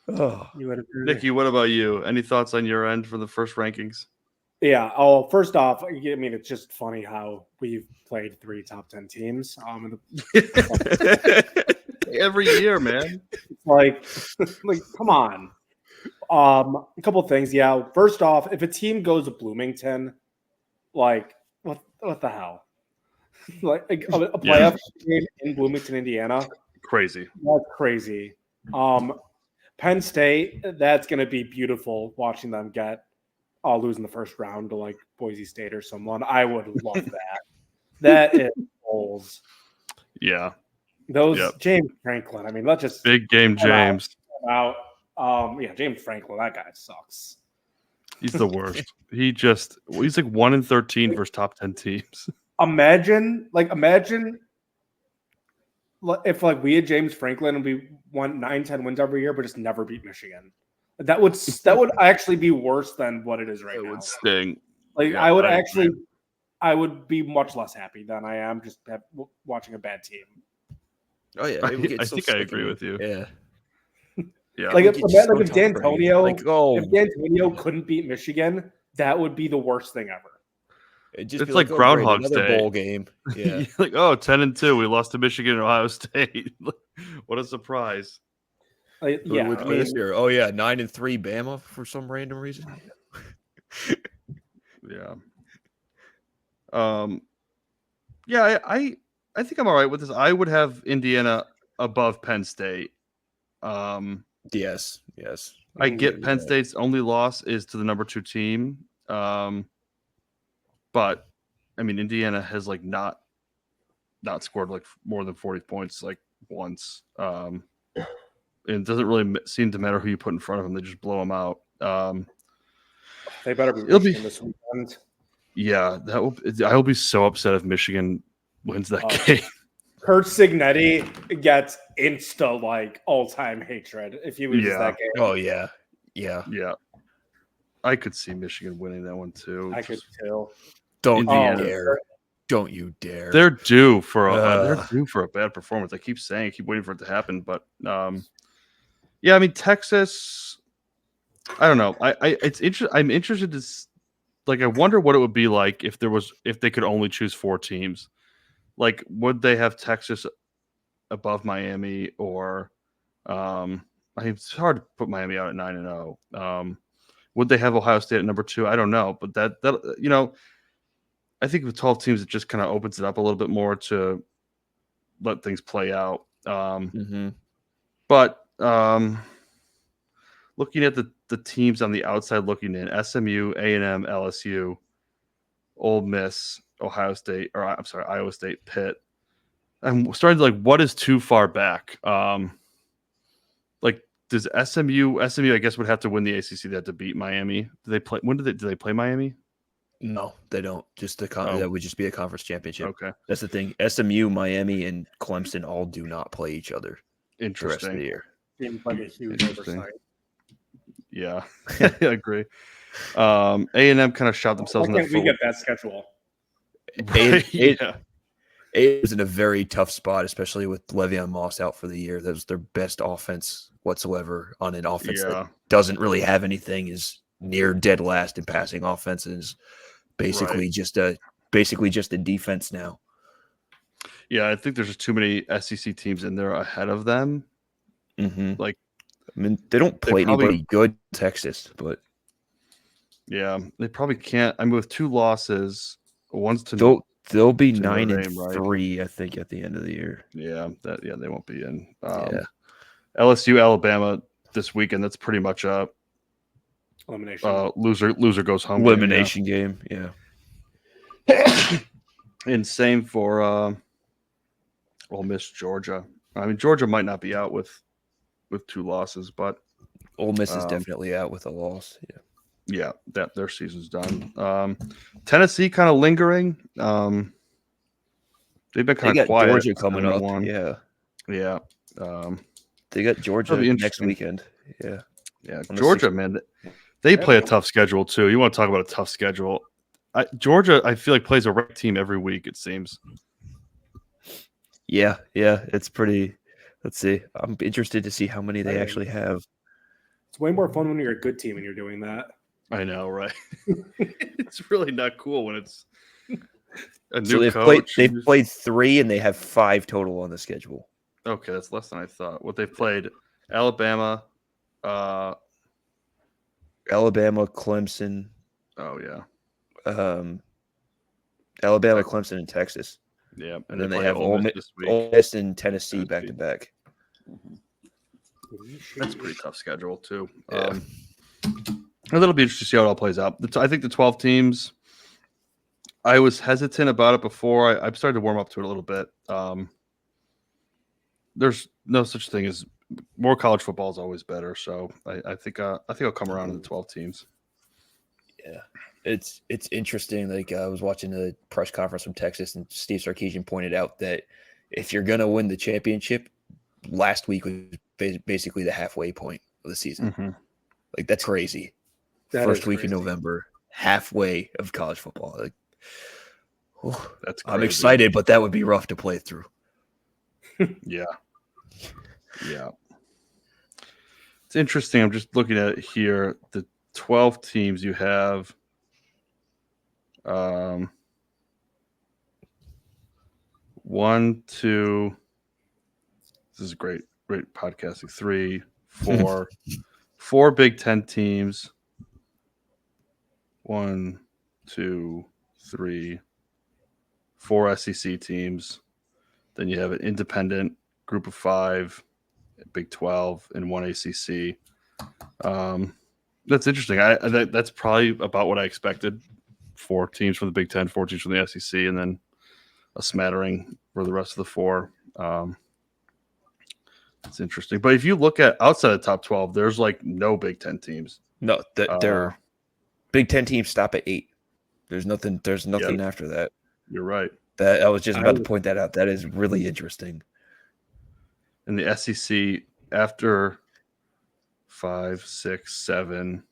Oh, Nicky, what about you? Any thoughts on your end for the first rankings? Yeah. Oh, first off, I mean, it's just funny how we've played 3 top 10 teams. Every year, man. like, come on. A couple things. Yeah. First off, if a team goes to Bloomington, like, what the hell? like a playoff game in Bloomington, Indiana. Crazy. That's crazy. Penn State, that's going to be beautiful watching them lose in the first round to like Boise State or someone. I would love that. That is goals. Yeah. James Franklin. I mean, let's just big game James. James Franklin, that guy sucks. He's the worst. He's like 1-13 versus top 10 teams. Imagine if like we had James Franklin and we won 9-10 wins every year, but just never beat Michigan. That would actually be worse than what it is right now. It would sting. Like I would be much less happy than I am just watching a bad team. Oh yeah, I think I agree with you. Yeah. Yeah. Like if D'Antonio couldn't beat Michigan, that would be the worst thing ever. It's like Groundhog's Day. Bowl game. Yeah. Like 10-2, we lost to Michigan and Ohio State. What a surprise! Yeah, Who did we play this year? Oh yeah, 9-3 Bama for some random reason. Yeah. Yeah, I think I'm all right with this. I would have Indiana above Penn State. Yes. I get Penn State's only loss is to the number 2 team. But I mean, Indiana has like not scored like more than 40 points like once. And it doesn't really seem to matter who you put in front of them; they just blow them out. They better be Michigan this weekend. Yeah, I will be so upset if Michigan wins that game. Kurt Signetti gets insta like all-time hatred if he loses that game. Oh yeah. I could see Michigan winning that one too. I could too. Don't you dare! Don't you dare! They're due for a bad performance. I keep waiting for it to happen, but yeah, I mean Texas. I don't know. I'm interested to like. I wonder what it would be like if they could only choose 4 teams. Like, would they have Texas above Miami or? It's hard to put Miami out at 9-0. Would they have Ohio State at number 2? I don't know, but that I think with 12 teams, it just kind of opens it up a little bit more to let things play out. But looking at the teams on the outside looking in, SMU, A&M, LSU, Ole Miss, Iowa State, Pitt. I'm starting to like, what is too far back? Like, does SMU, I guess, would have to win the ACC. They have to beat Miami. Do they play? When do they play Miami? No, they don't. Just that would just be a conference championship. Okay, that's the thing. SMU, Miami, and Clemson all do not play each other. Interesting. The rest of the year. Seems like a huge oversight. Yeah, I agree. A&M kind of shot themselves in the foot. We get that schedule. It was in a very tough spot, especially with Le'Veon Moss out for the year. That was their best offense whatsoever on an offense that doesn't really have anything. Is near dead last in passing offense and is basically just a defense now. Yeah, I think there's just too many SEC teams in there ahead of them. Like, I mean, they don't play anybody good in Texas, but yeah, they probably can't. I mean, with 2 losses, one's to they'll be 9-3, I think, at the end of the year. Yeah, they won't be in. LSU, Alabama this weekend. That's pretty much a elimination. Loser goes home. Elimination game. Yeah. And same for Ole Miss, Georgia. I mean, Georgia might not be out with 2 losses, but Ole Miss is definitely out with a loss. Yeah, that their season's done. Tennessee kind of lingering. They've been kind of quiet. Georgia coming up. Yeah. They got Georgia next weekend. Yeah. Georgia, man, they play a tough schedule too. You want to talk about a tough schedule? Georgia, I feel like plays a ranked team every week. It seems. Yeah, it's pretty. Let's see. I'm interested to see how many they actually have. It's way more fun when you're a good team and you're doing that. I know, right? It's really not cool when it's a new so coach. They've played 3 and they have 5 total on the schedule. Okay, that's less than I thought. What they've played: Alabama, Clemson. Oh yeah. Alabama, Clemson, and Texas. Yeah, and then they have Ole Miss and Tennessee back to back. That's a pretty tough schedule too. Yeah. And it'll be interesting to see how it all plays out. I think the 12 teams. I was hesitant about it before. I started to warm up to it a little bit. There's no such thing as more college football is always better. So I think I'll come around to the 12 teams. Yeah, it's interesting. Like I was watching the press conference from Texas, and Steve Sarkisian pointed out that if you're gonna win the championship, last week was basically the halfway point of the season. Like that's crazy. First week in November, halfway of college football. Like, that's crazy. I'm excited, but that would be rough to play through. Yeah. It's interesting. I'm just looking at it here. The 12 teams you have. One, two. This is great podcasting. 3, for four Big Ten teams. 1, 2, 3, 4 SEC teams. Then you have an independent group of 5, Big 12, and 1 ACC. That's interesting. That's probably about what I expected. 4 teams from the Big 10, 4 teams from the SEC, and then a smattering for the rest of the 4. It's interesting. But if you look at outside the top 12, there's like no Big 10 teams. No, they're Big 10 teams stop at 8. There's nothing after that. You're right. That I was just about to point that out. That is really interesting. In the SEC, after 5, 6, 7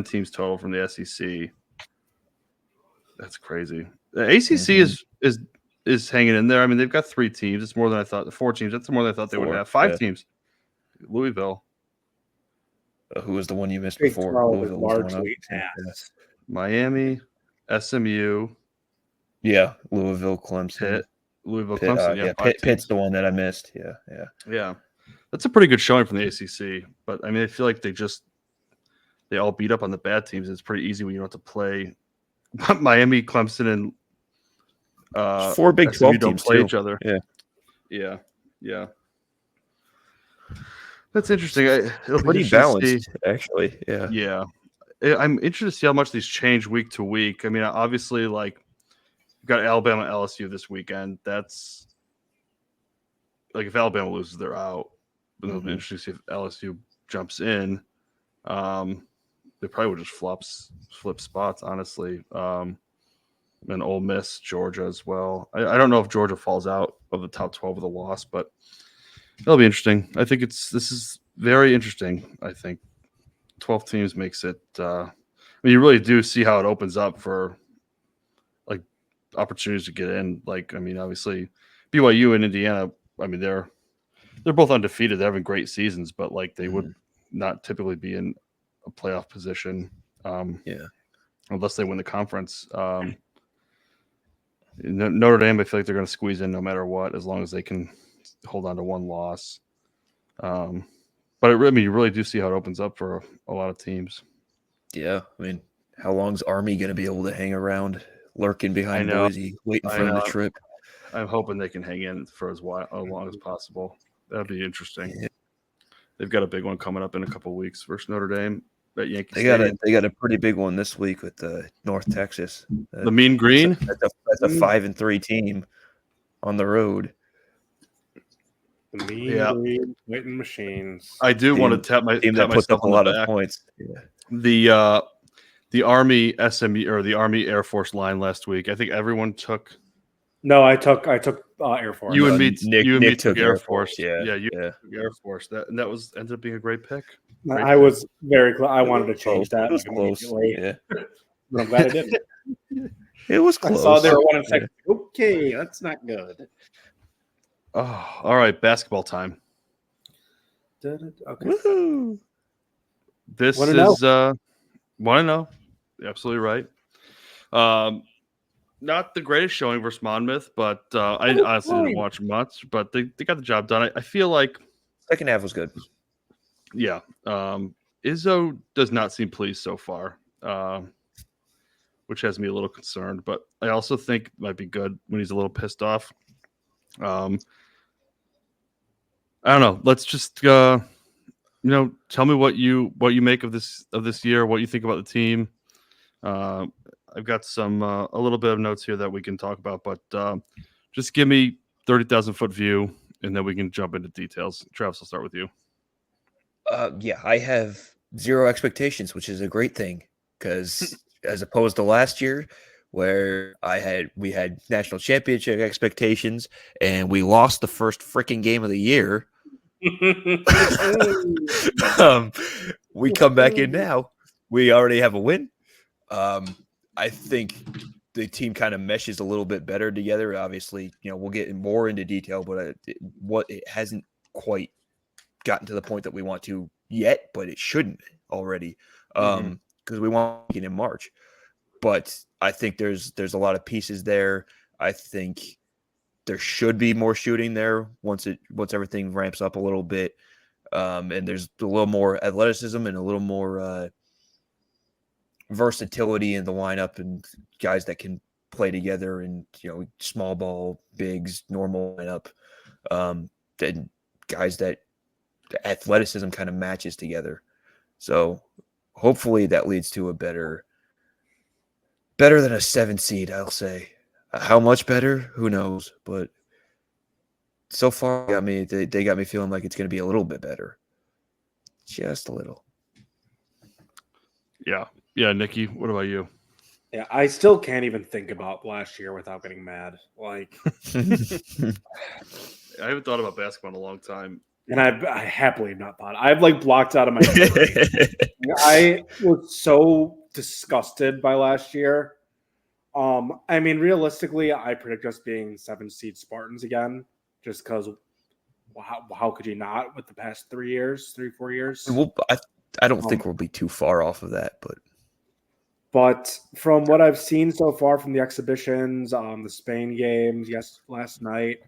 teams total from the SEC. That's crazy. The ACC is hanging in there. I mean, they've got 3 teams. It's more than I thought. 4 teams. That's more than I thought they would have. 5 teams. Louisville. Who was the one you missed before? Louisville largely Miami, SMU. Yeah, Louisville, Clemson. Clemson. Pitt's the one that I missed. Yeah. That's a pretty good showing from the ACC. But I mean, I feel like they all beat up on the bad teams. It's pretty easy when you don't have to play Miami, Clemson, and 4 Big 12 SMU don't teams play too. each other. Yeah. That's interesting. It'll be Pretty balanced, actually. Yeah. I'm interested to see how much these change week to week. I mean, obviously, like, you've got Alabama, LSU this weekend. That's like if Alabama loses, they're out. But it'll be interesting to see if LSU jumps in. They probably would just flip spots, honestly. And Ole Miss, Georgia as well. I don't know if Georgia falls out of the top 12 with a loss, but it'll be interesting. I think this is very interesting. I think 12 teams makes it. I mean, you really do see how it opens up for like opportunities to get in. Like, I mean, obviously BYU and Indiana. I mean, they're both undefeated. They're having great seasons, but like they would not typically be in a playoff position. Unless they win the conference. Notre Dame, I feel like they're going to squeeze in no matter what, as long as they can hold on to one loss. But you really do see how it opens up for a lot of teams. Yeah, I mean, how long's Army going to be able to hang around, lurking behind Boise, waiting for the trip? I'm hoping they can hang in for as long as possible. That'd be interesting. Yeah. They've got a big one coming up in a couple of weeks versus Notre Dame at Yankee Stadium. They got a pretty big one this week with North Texas. The Mean Green. That's a 5-3 team on the road. The Green Waiting Machines. I do want to tap my team that puts up a lot of points. Yeah. The Army SMU or the Army Air Force line last week. I think everyone took. No, I took Air Force. You and me, Nick took Air Force. Yeah, you took Air Force. That ended up being a great pick. I was very close. I wanted to change that. It was close. Yeah. But I'm glad I didn't. It was close. I saw they were 1 and 6. Okay, that's not good. Oh, all right. Basketball time. Okay. Woohoo! This is want to know. You're absolutely right. Not the greatest showing versus Monmouth, but I honestly didn't watch much. But they got the job done. I feel like second half was good. Yeah. Izzo does not seem pleased so far, which has me a little concerned. But I also think it might be good when he's a little pissed off. I don't know. Let's just tell me what you make of this year, what you think about the team. I've got some a little bit of notes here that we can talk about, but just give me 30,000-foot view, and then we can jump into details. Travis, I'll start with you. Yeah, I have 0 expectations, which is a great thing because as opposed to last year where we had national championship expectations and we lost the first freaking game of the year. We come back in now. We already have a win. I think the team kind of meshes a little bit better together. Obviously, we'll get more into detail, but it hasn't quite gotten to the point that we want to yet, but it shouldn't already because we want it in March. But I think there's a lot of pieces there. I think there should be more shooting there once everything ramps up a little bit. And there's a little more athleticism and a little more versatility in the lineup and guys that can play together and, small ball, bigs, normal lineup. And guys that the athleticism kind of matches together. So hopefully that leads to a better than a 7 seed, I'll say. How much better? Who knows? But so far, they got me feeling like it's going to be a little bit better. Just a little. Yeah. Yeah, Nicky, what about you? Yeah, I still can't even think about last year without getting mad. Like, I haven't thought about basketball in a long time. And I happily have not thought. I've blocked out of my memory. I was so disgusted by last year. Realistically, I predict us being 7 seed Spartans again, just because how could you not with the past 4 years? Well, I don't think we'll be too far off of that, But from what I've seen so far from the exhibitions, the Spain games, last night,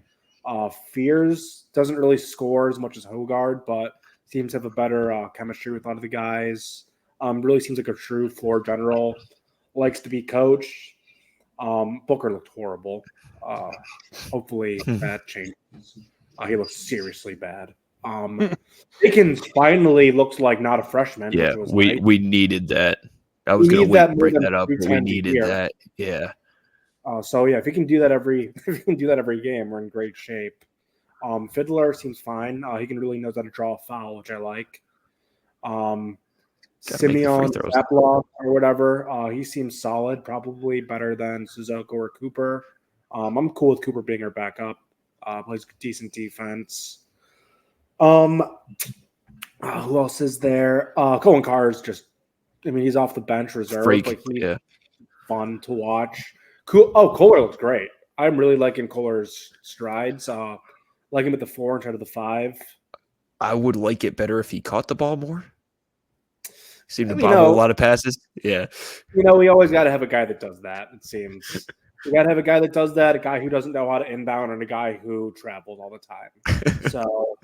Fears doesn't really score as much as Hogard, but seems to have a better chemistry with a lot of the guys. Really seems like a true floor general. Likes to be coached. Booker looked horrible. Hopefully that changes. He looks seriously bad. Aikens finally looks like not a freshman. yeah, which was we nice. we needed that. I was going to bring that up, but we needed that. Yeah. If he can do that every game, we're in great shape. Fiddler seems fine. He really knows how to draw a foul, which I like. Simeon Zapla or whatever, he seems solid, probably better than Suzuki or Cooper. I'm cool with Cooper being our backup. Plays decent defense. Who else is there? Cohen Carr is just, he's off the bench reserve. Yeah. Fun to watch. Cool. Oh, Kohler looks great. I'm really liking Kohler's strides. Like him at the 4 instead of the 5. I would like it better if he caught the ball more. Seemed to bobble a lot of passes. Yeah. We always got to have a guy that does that, it seems. We got to have a guy that does that, a guy who doesn't know how to inbound, and a guy who travels all the time. So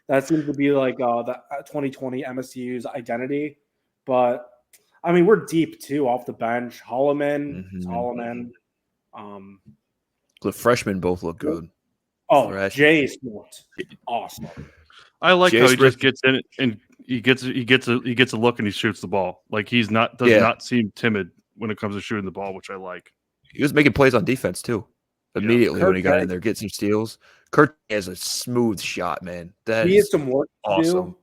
that seems to be the 2020 MSU's identity. But, we're deep, too, off the bench. Holloman. The freshmen both look good. Oh, Jay's looked awesome. I like how he just gets in it and he gets a look and he shoots the ball. Like does not seem timid when it comes to shooting the ball, which I like. He was making plays on defense too. Immediately when he got in there, get some steals. Kurt has a smooth shot, man. He has some work to do.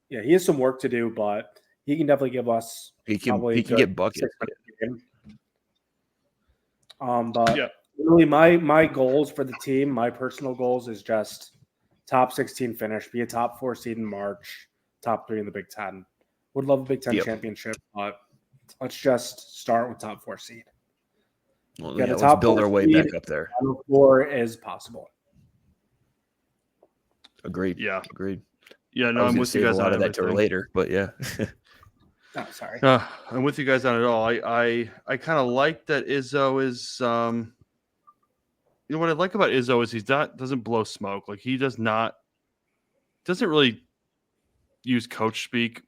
Yeah, he has some work to do, but he can definitely give us. He can get buckets. Really, my goals for the team, my personal goals is just top 16 finish, be a top 4 seed in March, top 3 in the Big Ten. Would love a Big Ten championship, but let's just start with top 4 seed. Well, let's build our way back up there. Top 4 is possible. Agreed. Yeah. Agreed. Yeah, no, I'm with you guys a lot of that to later, but yeah. Oh, sorry. I'm with you guys on it all. I kind of like that Izzo is what I like about Izzo is doesn't blow smoke. Like he doesn't really use coach speak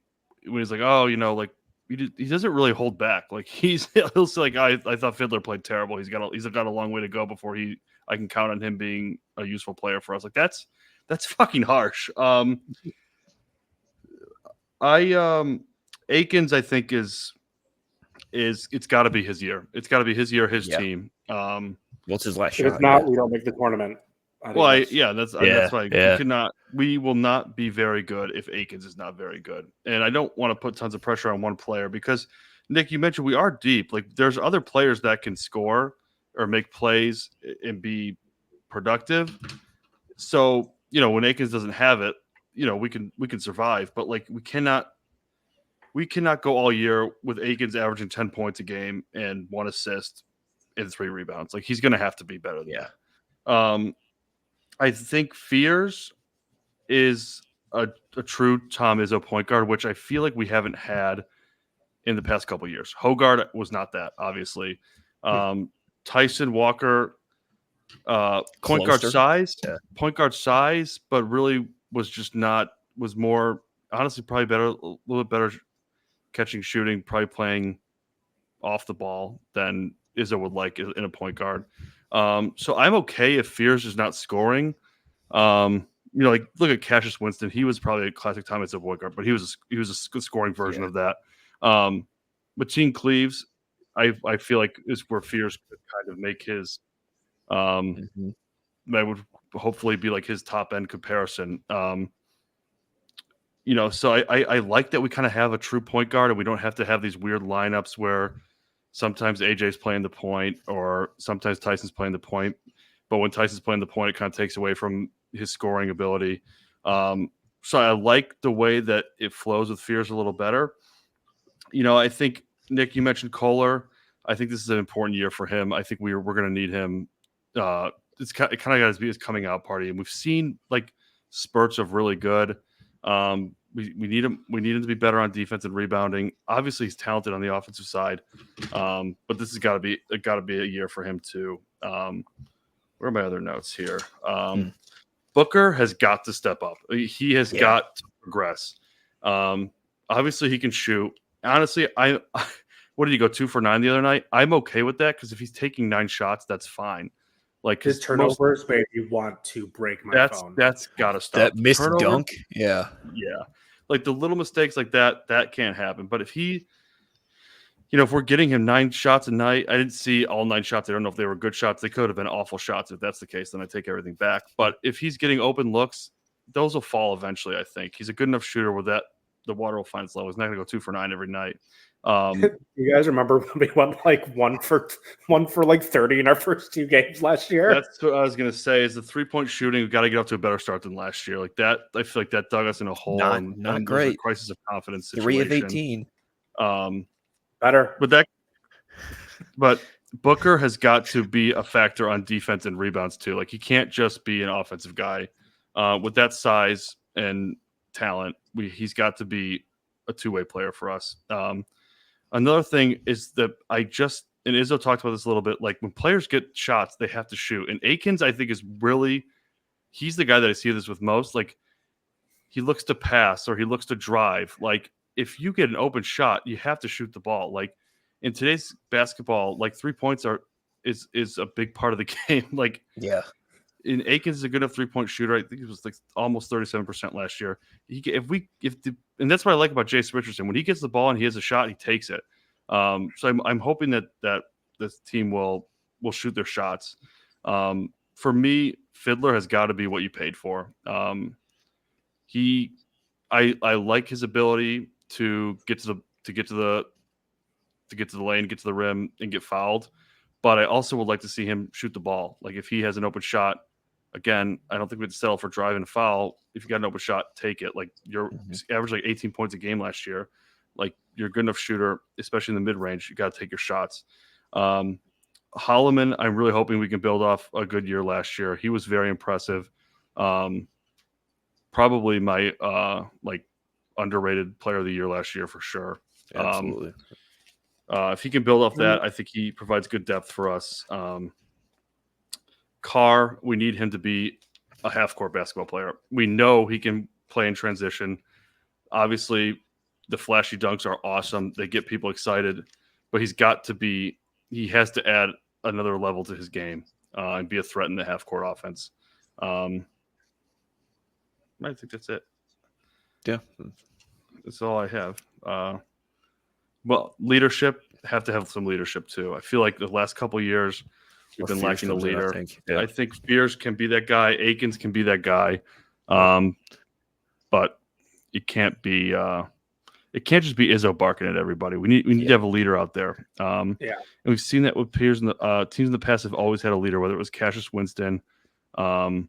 when he's like, he doesn't really hold back. Like he'll say like, I thought Fiddler played terrible. He's got a long way to go before I can count on him being a useful player for us. Like that's fucking harsh. Aikens, I think is it's got to be his year. It's got to be his year, his team. What's his last shot? If not, we don't make the tournament. That's why we will not be very good if Aikens is not very good. And I don't want to put tons of pressure on one player because, Nick, you mentioned we are deep. Like there's other players that can score or make plays and be productive. So, when Aikens doesn't have it, we can survive. But like we cannot go all year with Aikens averaging 10 points a game and 1 assist and 3 rebounds. Like he's going to have to be better than that. I think Fears is a true Tom Izzo point guard, which I feel like we haven't had in the past couple of years. Hogard was not that, obviously. Tyson Walker point guard Closer. size, Yeah. but really was more honestly probably better, a little bit better catching, shooting, probably playing off the ball than Izzo would like in a point guard. So I'm okay if Fears is not scoring. Like look at Cassius Winston. He was probably a classic time as a point guard, but he was a good scoring version of that. Mateen Cleaves, I feel like is where Fears could kind of make his that would hopefully be like his top end comparison. So I like that we kind of have a true point guard and we don't have to have these weird lineups where sometimes AJ's playing the point or sometimes Tyson's playing the point. But when Tyson's playing the point, it kind of takes away from his scoring ability. So I like the way that it flows with Fears a little better. I think, Nick, you mentioned Kohler. I think this is an important year for him. I think we're going to need him. It kind of got to be his coming out party. And we've seen like spurts of really good. We need him. We need him to be better on defense and rebounding. Obviously, he's talented on the offensive side, but this has got to be a year for him too. Where are my other notes here? Booker has got to step up. He has got to progress. Obviously, he can shoot. Honestly, what did he go 2 for 9 the other night? I'm okay with that because if he's taking 9 shots, that's fine. Like his turnovers made you want to break my phone. That's got to stop. That missed Turnovers, dunk, yeah. Like the little mistakes like that can't happen. But if he, if we're getting him 9 shots a night, I didn't see all 9 shots. I don't know if they were good shots. They could have been awful shots. If that's the case, then I take everything back. But if he's getting open looks, those will fall eventually. I think he's a good enough shooter where that the water will find its level. He's not going to go 2 for 9 every night. You guys remember when we went like one for like 30 in our first 2 games last year? That's what I was going to say. Is the 3-point shooting? We've got to get off to a better start than last year. Like that, I feel like that dug us in a hole. Not great. Crisis of confidence. 3 of 18. Better, but Booker has got to be a factor on defense and rebounds too. Like he can't just be an offensive guy. With that size and talent, he's got to be a 2-way player for us. Another thing is that and Izzo talked about this a little bit, like when players get shots, they have to shoot. And Akins, I think, he's the guy that I see this with most. Like he looks to pass or he looks to drive. Like if you get an open shot, you have to shoot the ball. Like in today's basketball, like 3 points is a big part of the game. Like and Akins is a good enough 3-point shooter. I think it was like almost 37% last year. And that's what I like about Jace Richardson. When he gets the ball and he has a shot, he takes it. So I'm hoping that this team will shoot their shots. For me, Fiddler has got to be what you paid for. I like his ability to get to the lane, get to the rim, and get fouled. But I also would like to see him shoot the ball. Like if he has an open shot, again, I don't think we'd settle for driving a foul. If you got an open shot, take it. Like you're average like 18 points a game last year. Like you're a good enough shooter, especially in the mid range. You got to take your shots. Holloman, I'm really hoping we can build off a good year last year. He was very impressive. Probably my underrated player of the year last year for sure. Absolutely. If he can build off that, I think he provides good depth for us. Carr, we need him to be a half-court basketball player. We know he can play in transition. Obviously, the flashy dunks are awesome. They get people excited. But he has to add another level to his game and be a threat in the half-court offense. I think that's it. Yeah. That's all I have. Well, leadership, have to have some leadership too. I feel like the last couple of years we've been lacking a leader. I think Fears can be that guy. Akins can be that guy. But it can't be it can't just be Izzo barking at everybody. We need to have a leader out there. And we've seen that with peers in the teams in the past have always had a leader, whether it was Cassius Winston, who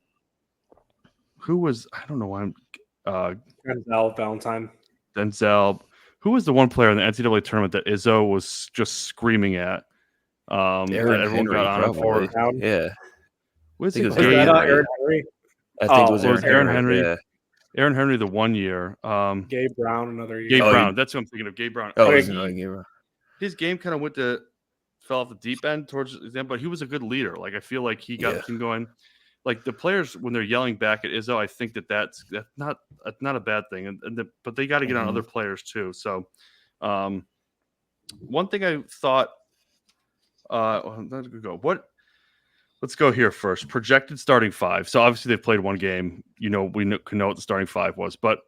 was, I don't know why Denzel Valentine. Denzel. Who was the one player in the NCAA tournament that Izzo was just screaming at? That everyone got on him for. Yeah. Was that Aaron Henry? I think it was Aaron Henry. Yeah. Aaron Henry the 1 year. Gabe Brown another year. Gabe Brown. That's what I'm thinking of. Gabe Brown. Gabe Brown. His game kind of fell off the deep end towards the end, but he was a good leader. Like I feel like he got the team going. Like the players when they're yelling back at Izzo, I think that's not a bad thing, but they got to get on other players too. So, one thing I thought, let's go. Let's go here first. Projected starting five. So obviously they played one game. We can know what the starting five was, but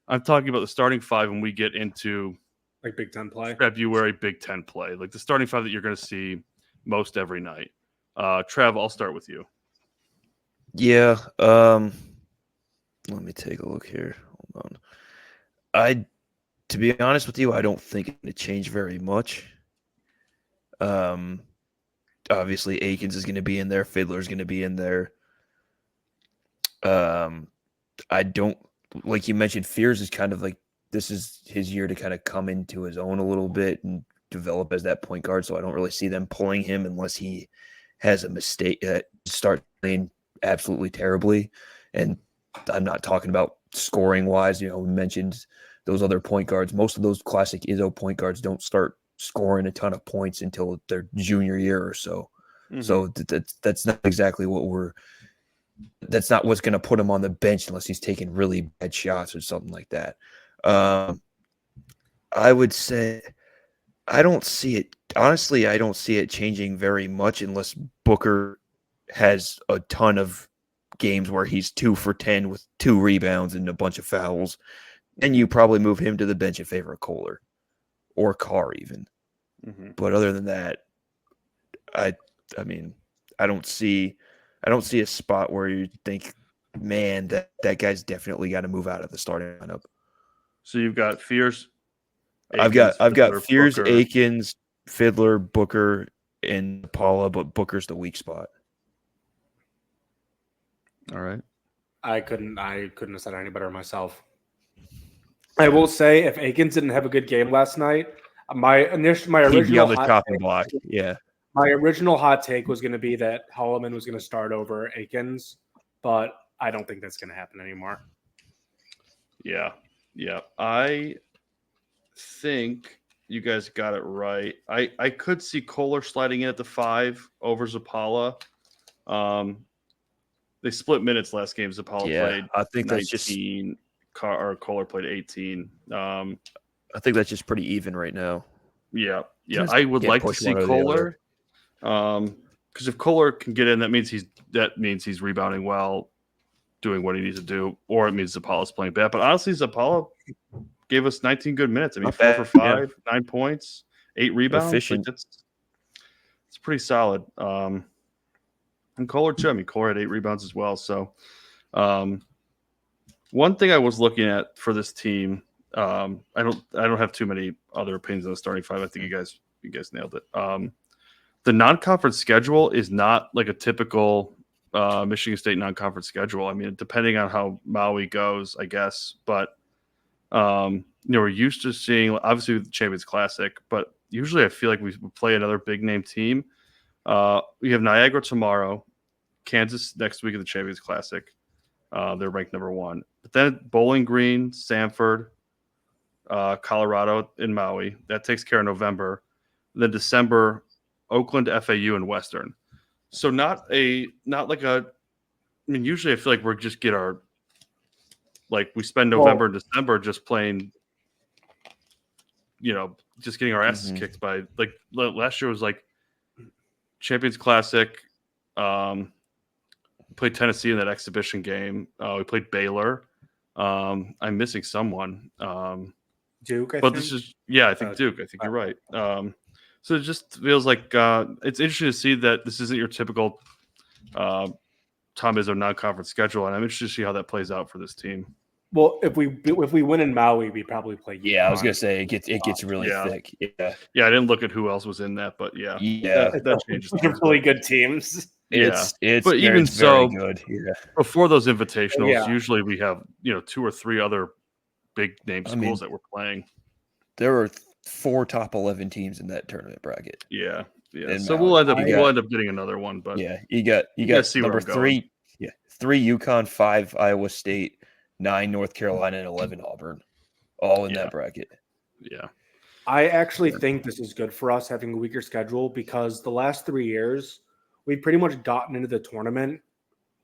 I'm talking about the starting five when we get into like Big Ten play, February Big Ten play, like the starting five that you're going to see most every night. Trav, I'll start with you. Yeah. Let me take a look here. Hold on. To be honest with you, I don't think it's going to change very much. Obviously, Akins is going to be in there. Fiddler's going to be in there. I don't, like you mentioned, Fears is kind of like, this is his year to kind of come into his own a little bit and develop as that point guard. So I don't really see them pulling him unless he has a mistake, start playing absolutely terribly. And I'm not talking about scoring wise. We mentioned those other point guards. Most of those classic Izzo point guards don't start scoring a ton of points until their junior year or so. So that's not exactly that's not what's going to put him on the bench unless he's taking really bad shots or something like that. I would say I don't see it. Honestly, I don't see it changing very much unless Booker has a ton of games where he's 2 for 10 with 2 rebounds and a bunch of fouls. And you probably move him to the bench in favor of Kohler or Carr even. But other than that, I mean, I don't see a spot where you think, man, that guy's definitely got to move out of the starting lineup. So you've got Fears. I've got Fears, Booker. Akins, Fiddler, Booker, and Paula, but Booker's the weak spot. All right. I couldn't have said any better myself. I will say, if Akins didn't have a good game last night, my original He'd be on the chopping block. Yeah. My original hot take was going to be that Holloman was going to start over Akins, but I don't think that's going to happen anymore. Yeah. I think you guys got it right. I could see Kohler sliding in at the 5 over Zapala. They split minutes last game. Zapala played I think 19, or Kohler played 18. I think that's just pretty even right now. Yeah. I would like to see Kohler. Because if Kohler can get in, that means he's rebounding well, doing what he needs to do, or it means Zapala's playing bad. But honestly, Zapala gave us 19 good minutes. I mean, 4 for 5, 9 points, 8 rebounds. Efficient. Like it's pretty solid. And Kohler too. I mean, Kohler had 8 rebounds as well. So, one thing I was looking at for this team, I don't have too many other opinions on the starting 5. I think you guys nailed it. The non-conference schedule is not like a typical Michigan State non-conference schedule. I mean, depending on how Maui goes, I guess. But we're used to seeing obviously the Champions Classic, but usually I feel like we play another big name team. We have Niagara tomorrow, Kansas next week at the Champions Classic. They're ranked number 1. But then Bowling Green, Sanford, Colorado, in Maui. That takes care of November. Then December, Oakland, FAU, and Western. So not like a. I mean, usually I feel like we're just get our. Like we spend November and December just playing. Just getting our asses kicked by like last year was like Champions Classic. Played Tennessee in that exhibition game. We played Baylor. I'm missing someone. Duke, I think. This is I think Duke. I think you're right. So it just feels like it's interesting to see that this isn't your typical Tom Izzo non-conference schedule, and I'm interested to see how that plays out for this team. Well, if we win in Maui, we probably play. Yeah, I was gonna say it gets really thick. Yeah, I didn't look at who else was in that, but that changes. They're really good teams. It's but even so, very good. Yeah. Before those invitationals, usually we have 2 or 3 other big name schools that we're playing. There were 4 top 11 teams in that tournament bracket. Yeah. And so we'll end up getting another one, but you got number 3, 3 UConn, 5 Iowa State, 9 North Carolina, and 11 Auburn, all in that bracket. Yeah. I actually think this is good for us having a weaker schedule because the last 3 years we've pretty much gotten into the tournament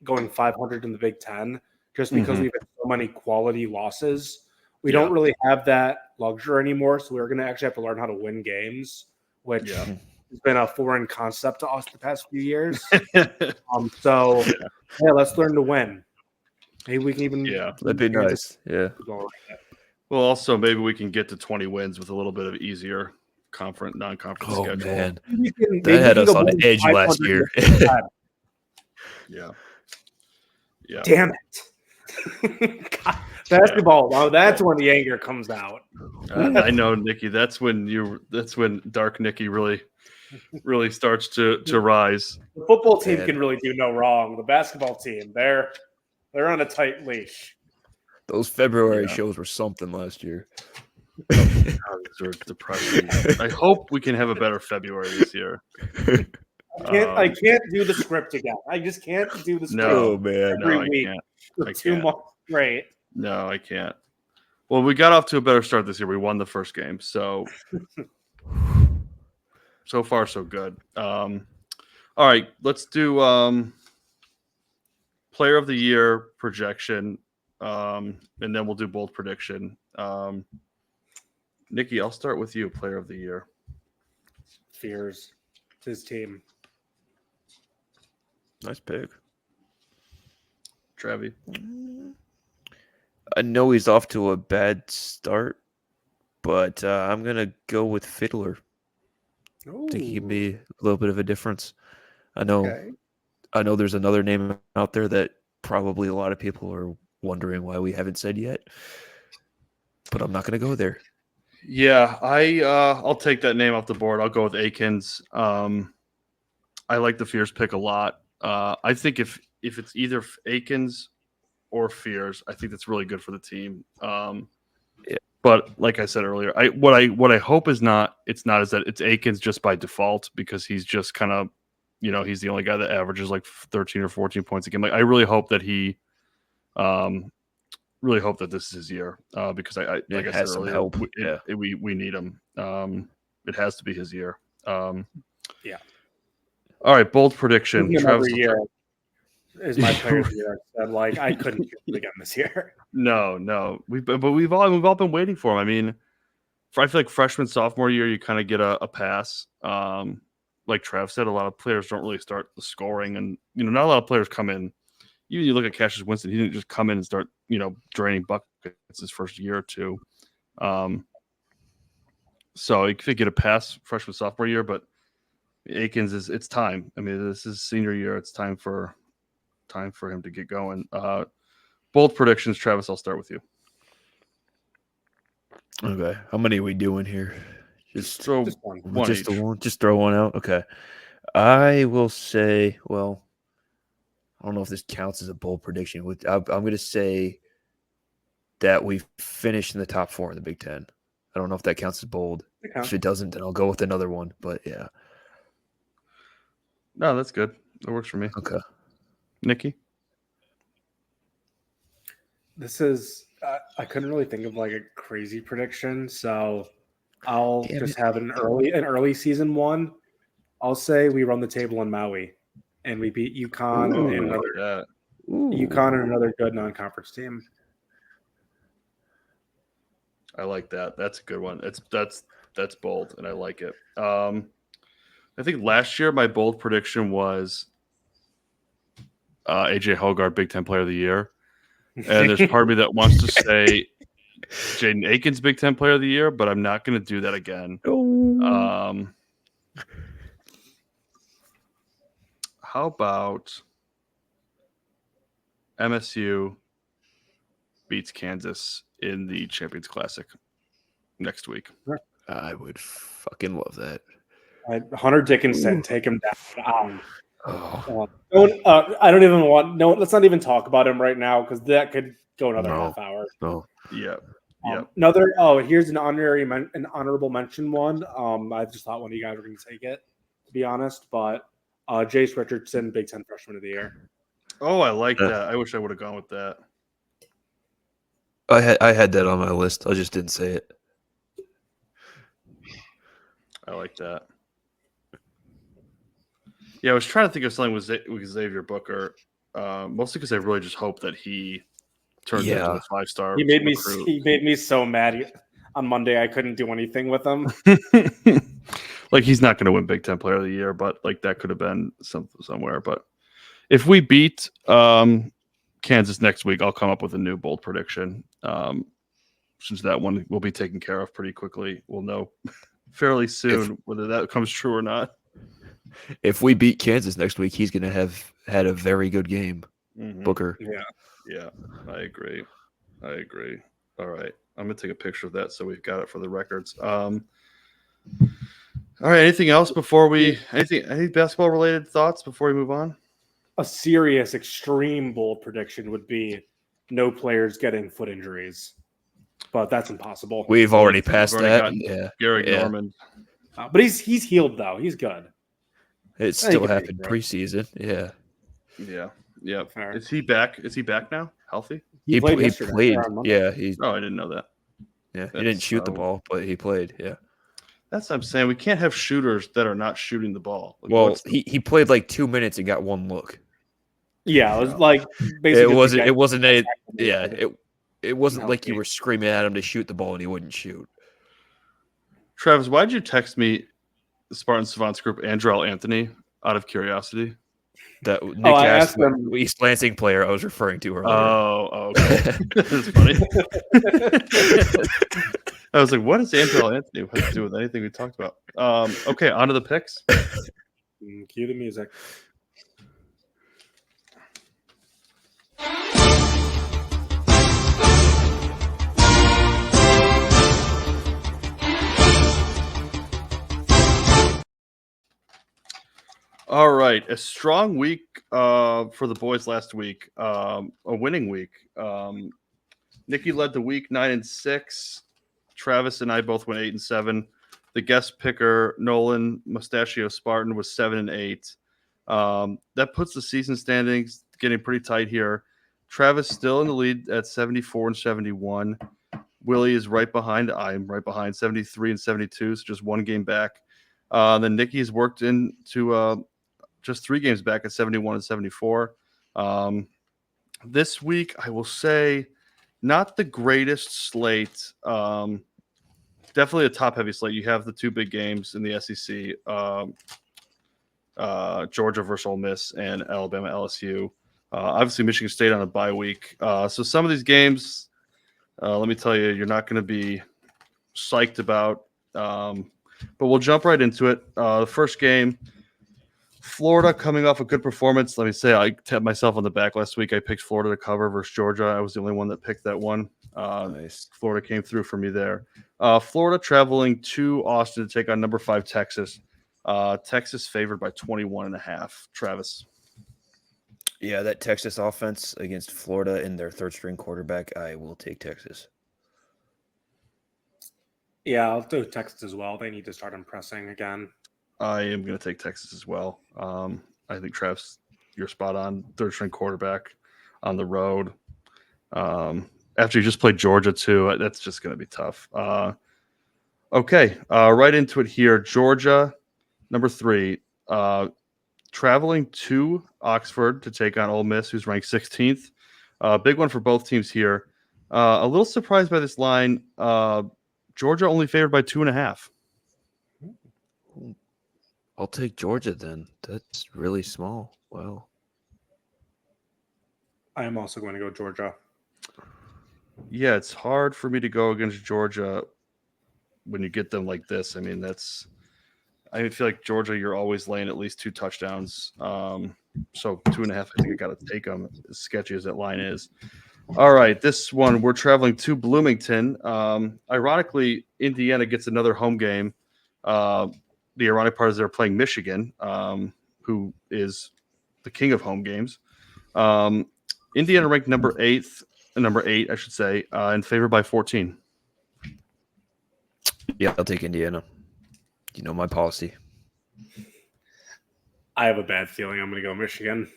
going 500 in the Big Ten just because we've had so many quality losses. We don't really have that luxury anymore, so we're going to actually have to learn how to win games, which has been a foreign concept to us the past few years. So let's learn to win. Maybe we can even that'd be nice. Yeah. Well, also maybe we can get to 20 wins with a little bit of easier non-conference schedule. Man. That had us on the edge last year. Yeah. Damn it. God, basketball. Oh, that's when the anger comes out. I know, Nicky. That's when Dark Nicky really starts to rise. The football team can really do no wrong. The basketball team, they're on a tight leash. Those February shows were something last year. These are depressing. I hope we can have a better February this year. I can't do the script again. I just can't do the script. No, man. Every I week can't. for 2 months straight. No, I can't. Well, we got off to a better start this year. We won the first game, so far so good. All right, let's do player of the year projection, and then we'll do bold prediction. Nicky, I'll start with you. Player of the year. Fears. It's his team. Nice pick. Travi. I know he's off to a bad start, but I'm going to go with Fiddler. I think he can be a little bit of a difference. I know there's another name out there that probably a lot of people are wondering why we haven't said yet, but I'm not going to go there. Yeah, I'll take that name off the board. I'll go with Akins. I like the Fears pick a lot. I think if it's either Akins or Fears, I think that's really good for the team. But like I said earlier, what I hope is that it's Akins just by default because he's just kind of, he's the only guy that averages like 13 or 14 points a game. Like I really hope that this is his year because I said earlier, help. We need him. It has to be his year. Yeah. All right, bold prediction. Every year is my player of the year. I couldn't get it again this year. No, we've all been waiting for him. I mean, I feel like freshman, sophomore year, you kind of get a pass. Like Trav said, a lot of players don't really start the scoring, and not a lot of players come in. Even you look at Cassius Winston, he didn't just come in and start, draining buckets his first year or two. So he could get a pass freshman, sophomore year, but Akins it's time. I mean, this is senior year. It's time for him to get going. Bold predictions, Travis. I'll start with you. Okay, how many are we doing here? Just throw one. Just throw one out. Okay, I will say. Well, I don't know if this counts as a bold prediction. I'm going to say that we finished in the top 4 in the Big Ten. I don't know if that counts as bold. If it doesn't, then I'll go with another one. But yeah. No, that's good. That works for me. Okay. Nicky? This is I couldn't really think of like a crazy prediction, so I'll have an early season one. I'll say we run the table in Maui and we beat UConn and another good non-conference team. I like that. That's a good one. That's bold, and I like it. I think last year my bold prediction was AJ Hoggard, Big Ten Player of the Year. And there's part of me that wants to say Jaden Akins, Big Ten Player of the Year, but I'm not going to do that again. How about MSU beats Kansas in the Champions Classic next week? I would fucking love that. Hunter Dickinson, take him down. I don't even want. No, let's not even talk about him right now because that could go another half hour. No. Yeah. Another. Here's an honorable mention one. I just thought one of you guys were going to take it, to be honest. But Jace Richardson, Big Ten Freshman of the Year. Oh, I like that. I wish I would have gone with that. I had that on my list. I just didn't say it. I like that. Yeah, I was trying to think of something with Xavier Booker, mostly because I really just hope that he turns into a 5-star. He made me so mad on Monday. I couldn't do anything with him. Like, he's not going to win Big Ten Player of the Year, but like that could have been somewhere. But if we beat Kansas next week, I'll come up with a new bold prediction. Since that one will be taken care of pretty quickly, we'll know fairly soon whether that comes true or not. If we beat Kansas next week, he's going to have had a very good game, Booker. Yeah, I agree. All right, I'm going to take a picture of that so we've got it for the records. All right, anything else before any basketball related thoughts before we move on? A serious, extreme bold prediction would be no players getting foot injuries, but that's impossible. We've already passed that. Yeah, Garrick Norman. But he's healed though. He's good. It still happened preseason. Yeah. Fair. Is he back? Is he back now? Healthy? He played. Yeah. I didn't know that. Yeah, he didn't shoot the ball, but he played. Yeah. That's what I'm saying. We can't have shooters that are not shooting the ball. Like, well, he played like 2 minutes and got one look. Yeah, it was like basically it wasn't like you were screaming at him to shoot the ball and he wouldn't shoot. Travis, why'd you text me the Spartan Savants group Andrell Anthony out of curiosity? That Nick asked the East Lansing player I was referring to earlier. Oh, okay. That's funny. I was like, what does Andrell Anthony have to do with anything we talked about? Okay, on to the picks. Cue the music. All right, a strong week for the boys last week. A winning week. Nicky led the week 9-6. Travis and I both went 8-7. The guest picker Nolan Mustachio Spartan was 7-8. That puts the season standings getting pretty tight here. Travis still in the lead at 74-71. Willy is right behind. I'm right behind 73-72, so just one game back. Then Nicky's worked into just 3 games back at 71-74. This week, I will say, not the greatest slate. Definitely a top-heavy slate. You have the 2 big games in the SEC, Georgia versus Ole Miss and Alabama LSU. Obviously, Michigan State on a bye week. So some of these games, let me tell you, you're not going to be psyched about. But we'll jump right into it. The first game, Florida coming off a good performance. Let me say, I tapped myself on the back last week. I picked Florida to cover versus Georgia. I was the only one that picked that one. Nice. Florida came through for me there. Florida traveling to Austin to take on number 5 Texas. Texas favored by 21.5. Travis. Yeah, that Texas offense against Florida and their third-string quarterback, I will take Texas. Yeah, I'll do Texas as well. They need to start impressing again. I am going to take Texas as well. I think, Travis, you're spot on. Third-string quarterback on the road. After you just played Georgia, too, that's just going to be tough. Okay, right into it here. Georgia, number 3, traveling to Oxford to take on Ole Miss, who's ranked 16th. Big one for both teams here. A little surprised by this line. Georgia only favored by 2.5. I'll take Georgia then. That's really small. Wow. I am also going to go Georgia. Yeah, it's hard for me to go against Georgia when you get them like this. I mean, I feel like Georgia, you're always laying at least 2 touchdowns. So 2.5, I think I got to take them, as sketchy as that line is. All right, this one, we're traveling to Bloomington. Ironically, Indiana gets another home game. The ironic part is they're playing Michigan, who is the king of home games. Indiana ranked number 8, I should say, in favor by 14. Yeah, I'll take Indiana. You know my policy. I have a bad feeling I'm going to go Michigan.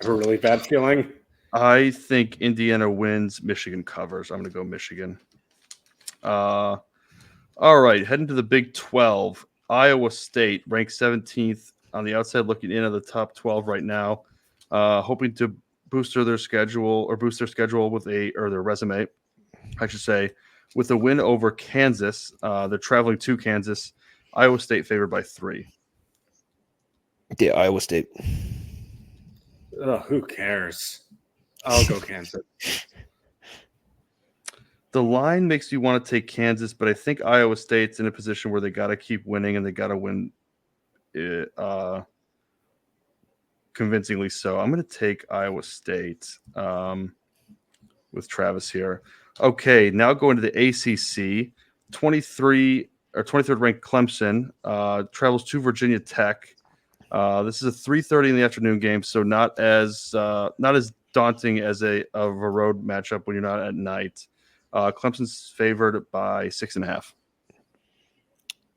I have a really bad feeling. I think Indiana wins, Michigan covers. I'm going to go Michigan. All right, heading to the Big 12. Iowa State, ranked 17th on the outside looking in of the top 12 right now, hoping to boost their schedule with their resume, I should say, with a win over Kansas. They're traveling to Kansas. Iowa State favored by 3. Yeah, Iowa State. Who cares? I'll go Kansas. The line makes you want to take Kansas, but I think Iowa State's in a position where they got to keep winning and they got to win convincingly so. I'm going to take Iowa State with Travis here. Okay, now going to the ACC. 23rd ranked Clemson travels to Virginia Tech. This is a 3:30 in the afternoon game, so not as daunting as a road matchup when you're not at night. Clemson's favored by 6.5.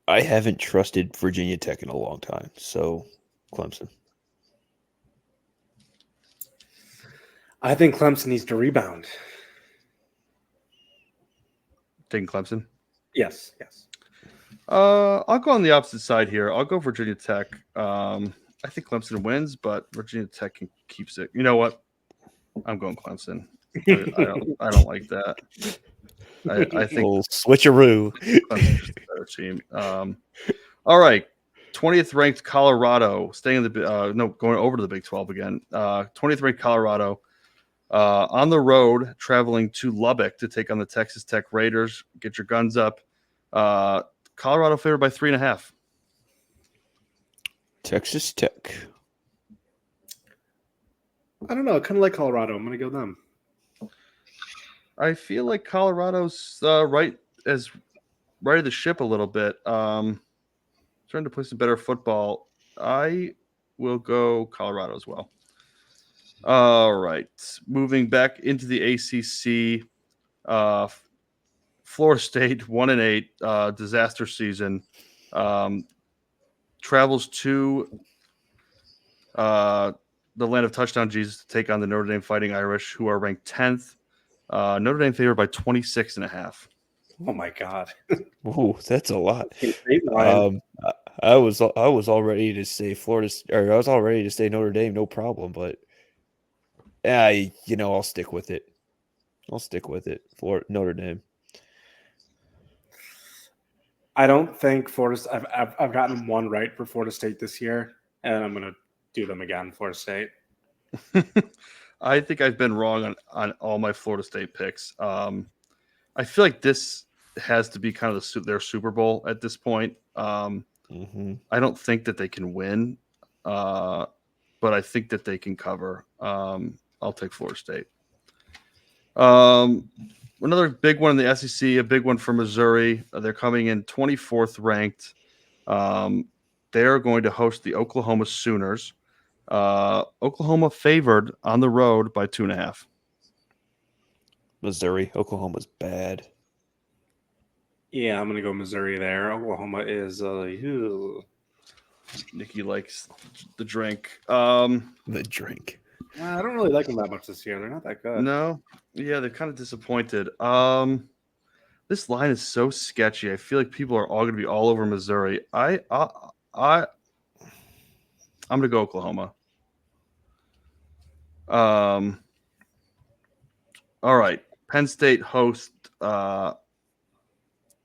I haven't trusted Virginia Tech in a long time, so Clemson. I think Clemson needs to rebound. Taking Clemson? Yes. I'll go on the opposite side here. I'll go Virginia Tech. I think Clemson wins, but Virginia Tech keeps it. You know what? I'm going Clemson. I don't like that. I think switcheroo. Clemson's just a better team. All right, 20th ranked Colorado, staying in the going over to the Big 12 again. 20th ranked Colorado on the road, traveling to Lubbock to take on the Texas Tech Raiders. Get your guns up. Colorado favored by 3.5. Texas Tech. I don't know. I kind of like Colorado. I'm going to go them. I feel like Colorado's right of the ship a little bit. Trying to play some better football. I will go Colorado as well. All right. Moving back into the ACC. Florida State, 1-8, disaster season. Travels to the land of touchdown Jesus to take on the Notre Dame Fighting Irish, who are ranked 10th. Notre Dame favored by 26.5. Oh my God! Ooh, that's a lot. I was all ready to say I was all ready to say Notre Dame, no problem. But I'll stick with it. Notre Dame. I don't think Florida. I've gotten one right for Florida State this year, and I'm going to do them again. Florida State. I think I've been wrong on all my Florida State picks. I feel like this has to be kind of their Super Bowl at this point. I don't think that they can win, but I think that they can cover. I'll take Florida State. Another big one in the SEC, a big one for Missouri. They're coming in 24th ranked. They are going to host the Oklahoma Sooners. Oklahoma favored on the road by 2.5. Missouri. Oklahoma's bad. Yeah, I'm going to go Missouri there. Oklahoma is Nicky likes the drink. The drink. I don't really like them that much this year. They're not that good. No. Yeah, they're kind of disappointed. This line is so sketchy. I feel like people are all going to be all over Missouri. I'm going to go Oklahoma. All right. Penn State host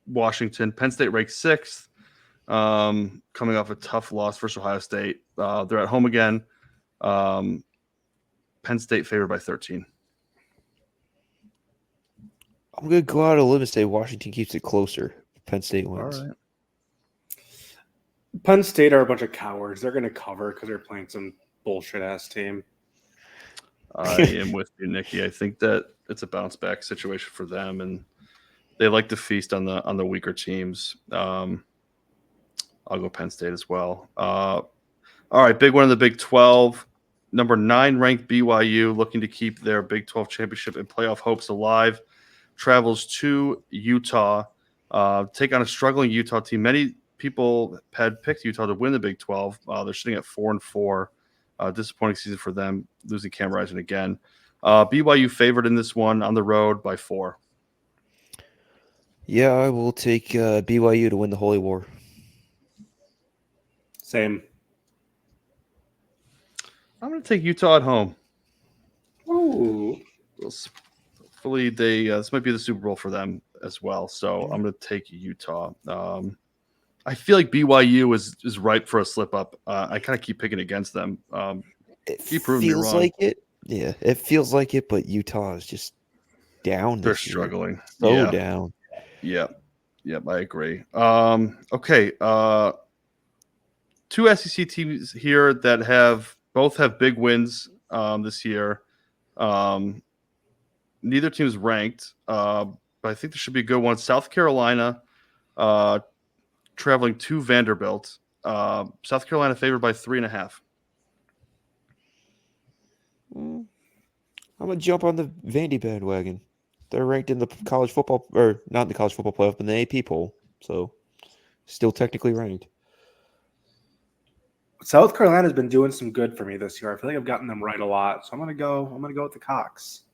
Washington. Penn State ranked 6th, coming off a tough loss versus Ohio State. They're at home again. Penn State favored by 13. I'm going to go out on a limb and say Washington keeps it closer. Penn State wins. All right. Penn State are a bunch of cowards. They're going to cover because they're playing some bullshit-ass team. I am with you, Nicky. I think that it's a bounce-back situation for them, and they like to feast on the weaker teams. I'll go Penn State as well. All right, big one in the Big 12. Number 9 ranked BYU, looking to keep their Big 12 championship and playoff hopes alive, travels to Utah, take on a struggling Utah team. Many people had picked Utah to win the Big 12. They're sitting at 4-4. Disappointing season for them, losing Cam Rising again. BYU favored in this one on the road by 4. Yeah, I will take BYU to win the Holy War. Same. I'm going to take Utah at home. Ooh. Hopefully this might be the Super Bowl for them as well. So I'm going to take Utah. I feel like BYU is ripe for a slip up. I kind of keep picking against them. It keep proving me feels wrong. like it. Yeah, it feels like it, but Utah is just down. They're this year. struggling. So down. Yep, I agree. Okay. Two SEC teams here that both have big wins this year. Neither team is ranked, but I think there should be a good one. South Carolina traveling to Vanderbilt. South Carolina favored by 3.5. I'm gonna jump on the Vandy bandwagon. They're ranked in the college football, or not in the college football playoff, but in the AP poll, so still technically ranked. South Carolina's been doing some good for me this year. I feel like I've gotten them right a lot, so I'm gonna go with the Cox.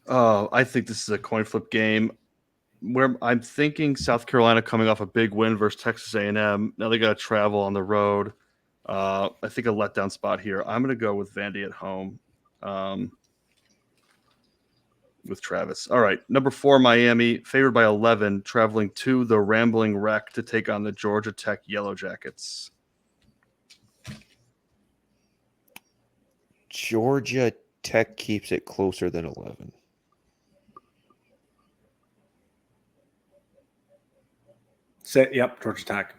I think this is a coin flip game where I'm thinking South Carolina coming off a big win versus Texas A&M. Now they got to travel on the road. I think a letdown spot here. I'm going to go with Vandy at home with Travis. All right, number 4, Miami, favored by 11, traveling to the Rambling Wreck to take on the Georgia Tech Yellow Jackets. Georgia Tech keeps it closer than 11. Yep, Georgia Tech.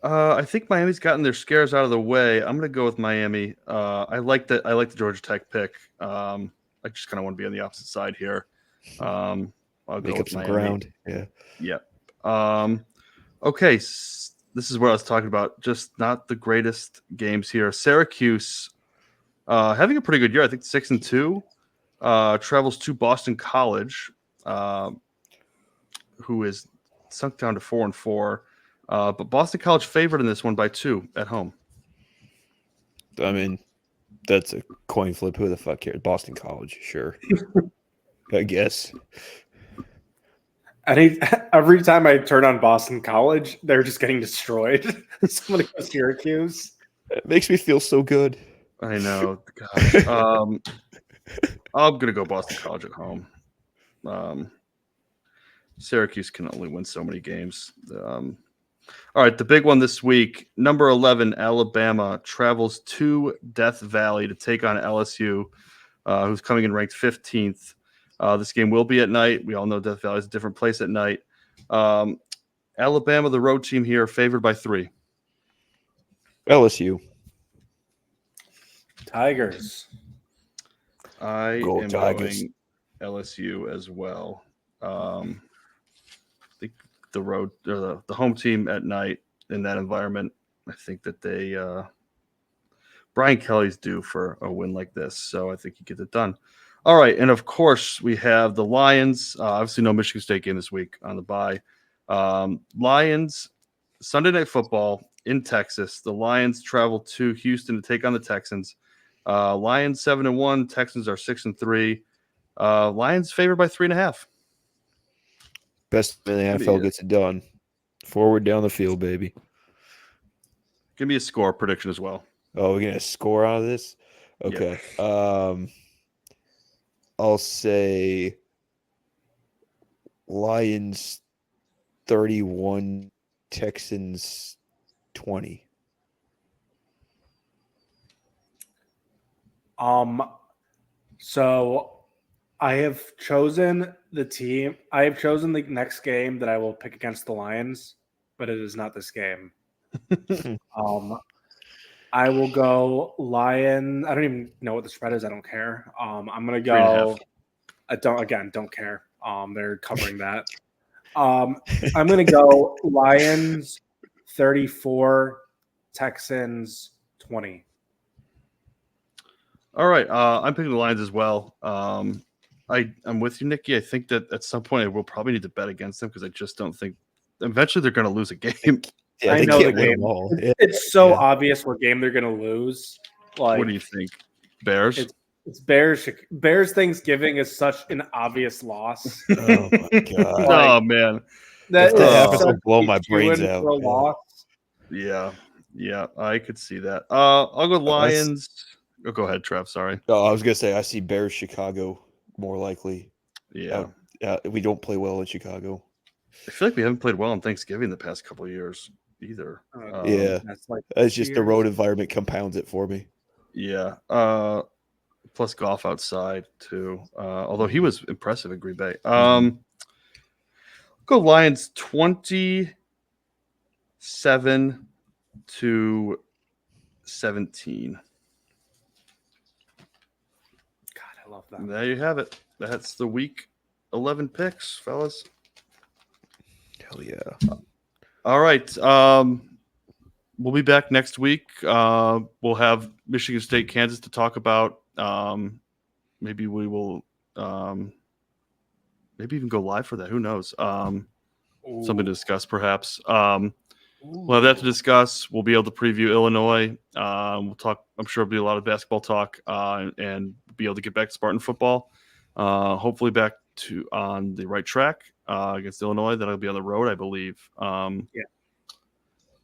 I think Miami's gotten their scares out of the way. I'm going to go with Miami. I like the Georgia Tech pick. I just kind of want to be on the opposite side here. I'll Make go up with some Miami. ground. Yeah. Yep. Okay. This is what I was talking about. Just not the greatest games here. Syracuse having a pretty good year. I think 6-2. Travels to Boston College, who is sunk down to 4-4. But Boston College favored in this one by 2 at home. I mean, that's a coin flip. Who the fuck cares? Boston College, sure. I guess. Every time I turn on Boston College, they're just getting destroyed. Somebody goes Syracuse. It makes me feel so good. I know. Gosh. I'm going to go Boston College at home. Syracuse can only win so many games. All right, the big one this week, number 11, Alabama travels to Death Valley to take on LSU, who's coming in ranked 15th. This game will be at night. We all know Death Valley is a different place at night. Alabama, the road team here, favored by 3. LSU. Tigers. I Go am Tigers. going LSU as well. The road or the home team at night in that environment. I think that they Brian Kelly's due for a win like this, so I think he gets it done. All right, and of course we have the Lions. Obviously, no Michigan State game this week on the bye. Lions Sunday Night Football in Texas. The Lions travel to Houston to take on the Texans. Lions 7-1. Texans are 6-3. Lions favored by 3.5. Best in the NFL gets it done. Forward down the field, baby. Give me a score prediction as well. Oh, we're gonna score out of this? Okay. Yeah. I'll say Lions 31, Texans 20. So I have chosen the team. I have chosen the next game that I will pick against the Lions, but it is not this game. I will go Lion. I don't even know what the spread is. I don't care. I'm gonna go. I don't care. They're covering that. I'm gonna go Lions 34, Texans 20. All right. I'm picking the Lions as well. I'm with you, Nicky. I think that at some point I will probably need to bet against them because I just don't think eventually they're going to lose a game. Yeah, I they know can't the win game. them all. It's so obvious what game they're going to lose. Like, what do you think? Bears? It's Bears. Bears Thanksgiving is such an obvious loss. Oh my god! Oh man, If that happens, so it'll blow my brains chewing out. for a Yeah. loss. Yeah, I could see that. I'll go Lions. Oh, go ahead, Trav. Sorry. Oh, I was gonna say I see Bears Chicago more likely. Yeah. We don't play well in Chicago. I feel like we haven't played well on Thanksgiving the past couple of years either. Yeah, That's like it's just the 2 years. road environment compounds it for me. Yeah. Plus golf outside too. Although he was impressive at Green Bay. Go Lions 27-17. God, I love that. There you have it. That's the week 11 picks, fellas. Hell yeah! All right. We'll be back next week. We'll have Michigan State, Kansas to talk about. Maybe we will maybe even go live for that. Who knows? Something to discuss, perhaps. We'll have that to discuss. We'll be able to preview Illinois. We'll talk. I'm sure there'll be a lot of basketball talk, and be able to get back to Spartan football. Hopefully, back to on the right track against Illinois. That'll be on the road, I believe.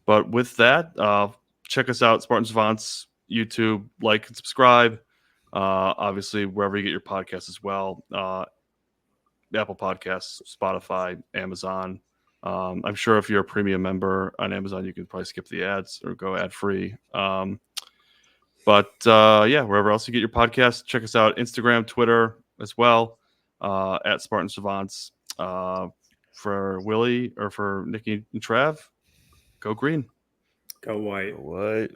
But with that, check us out, Spartan Savants, YouTube, like and subscribe. Obviously, wherever you get your podcasts as well. Apple Podcasts, Spotify, Amazon. I'm sure if you're a premium member on Amazon, you can probably skip the ads or go ad free. But wherever else you get your podcasts, check us out. Instagram, Twitter as well, at Spartan Savants. For Willy or for Nicky and Trav, go green. Go white. What?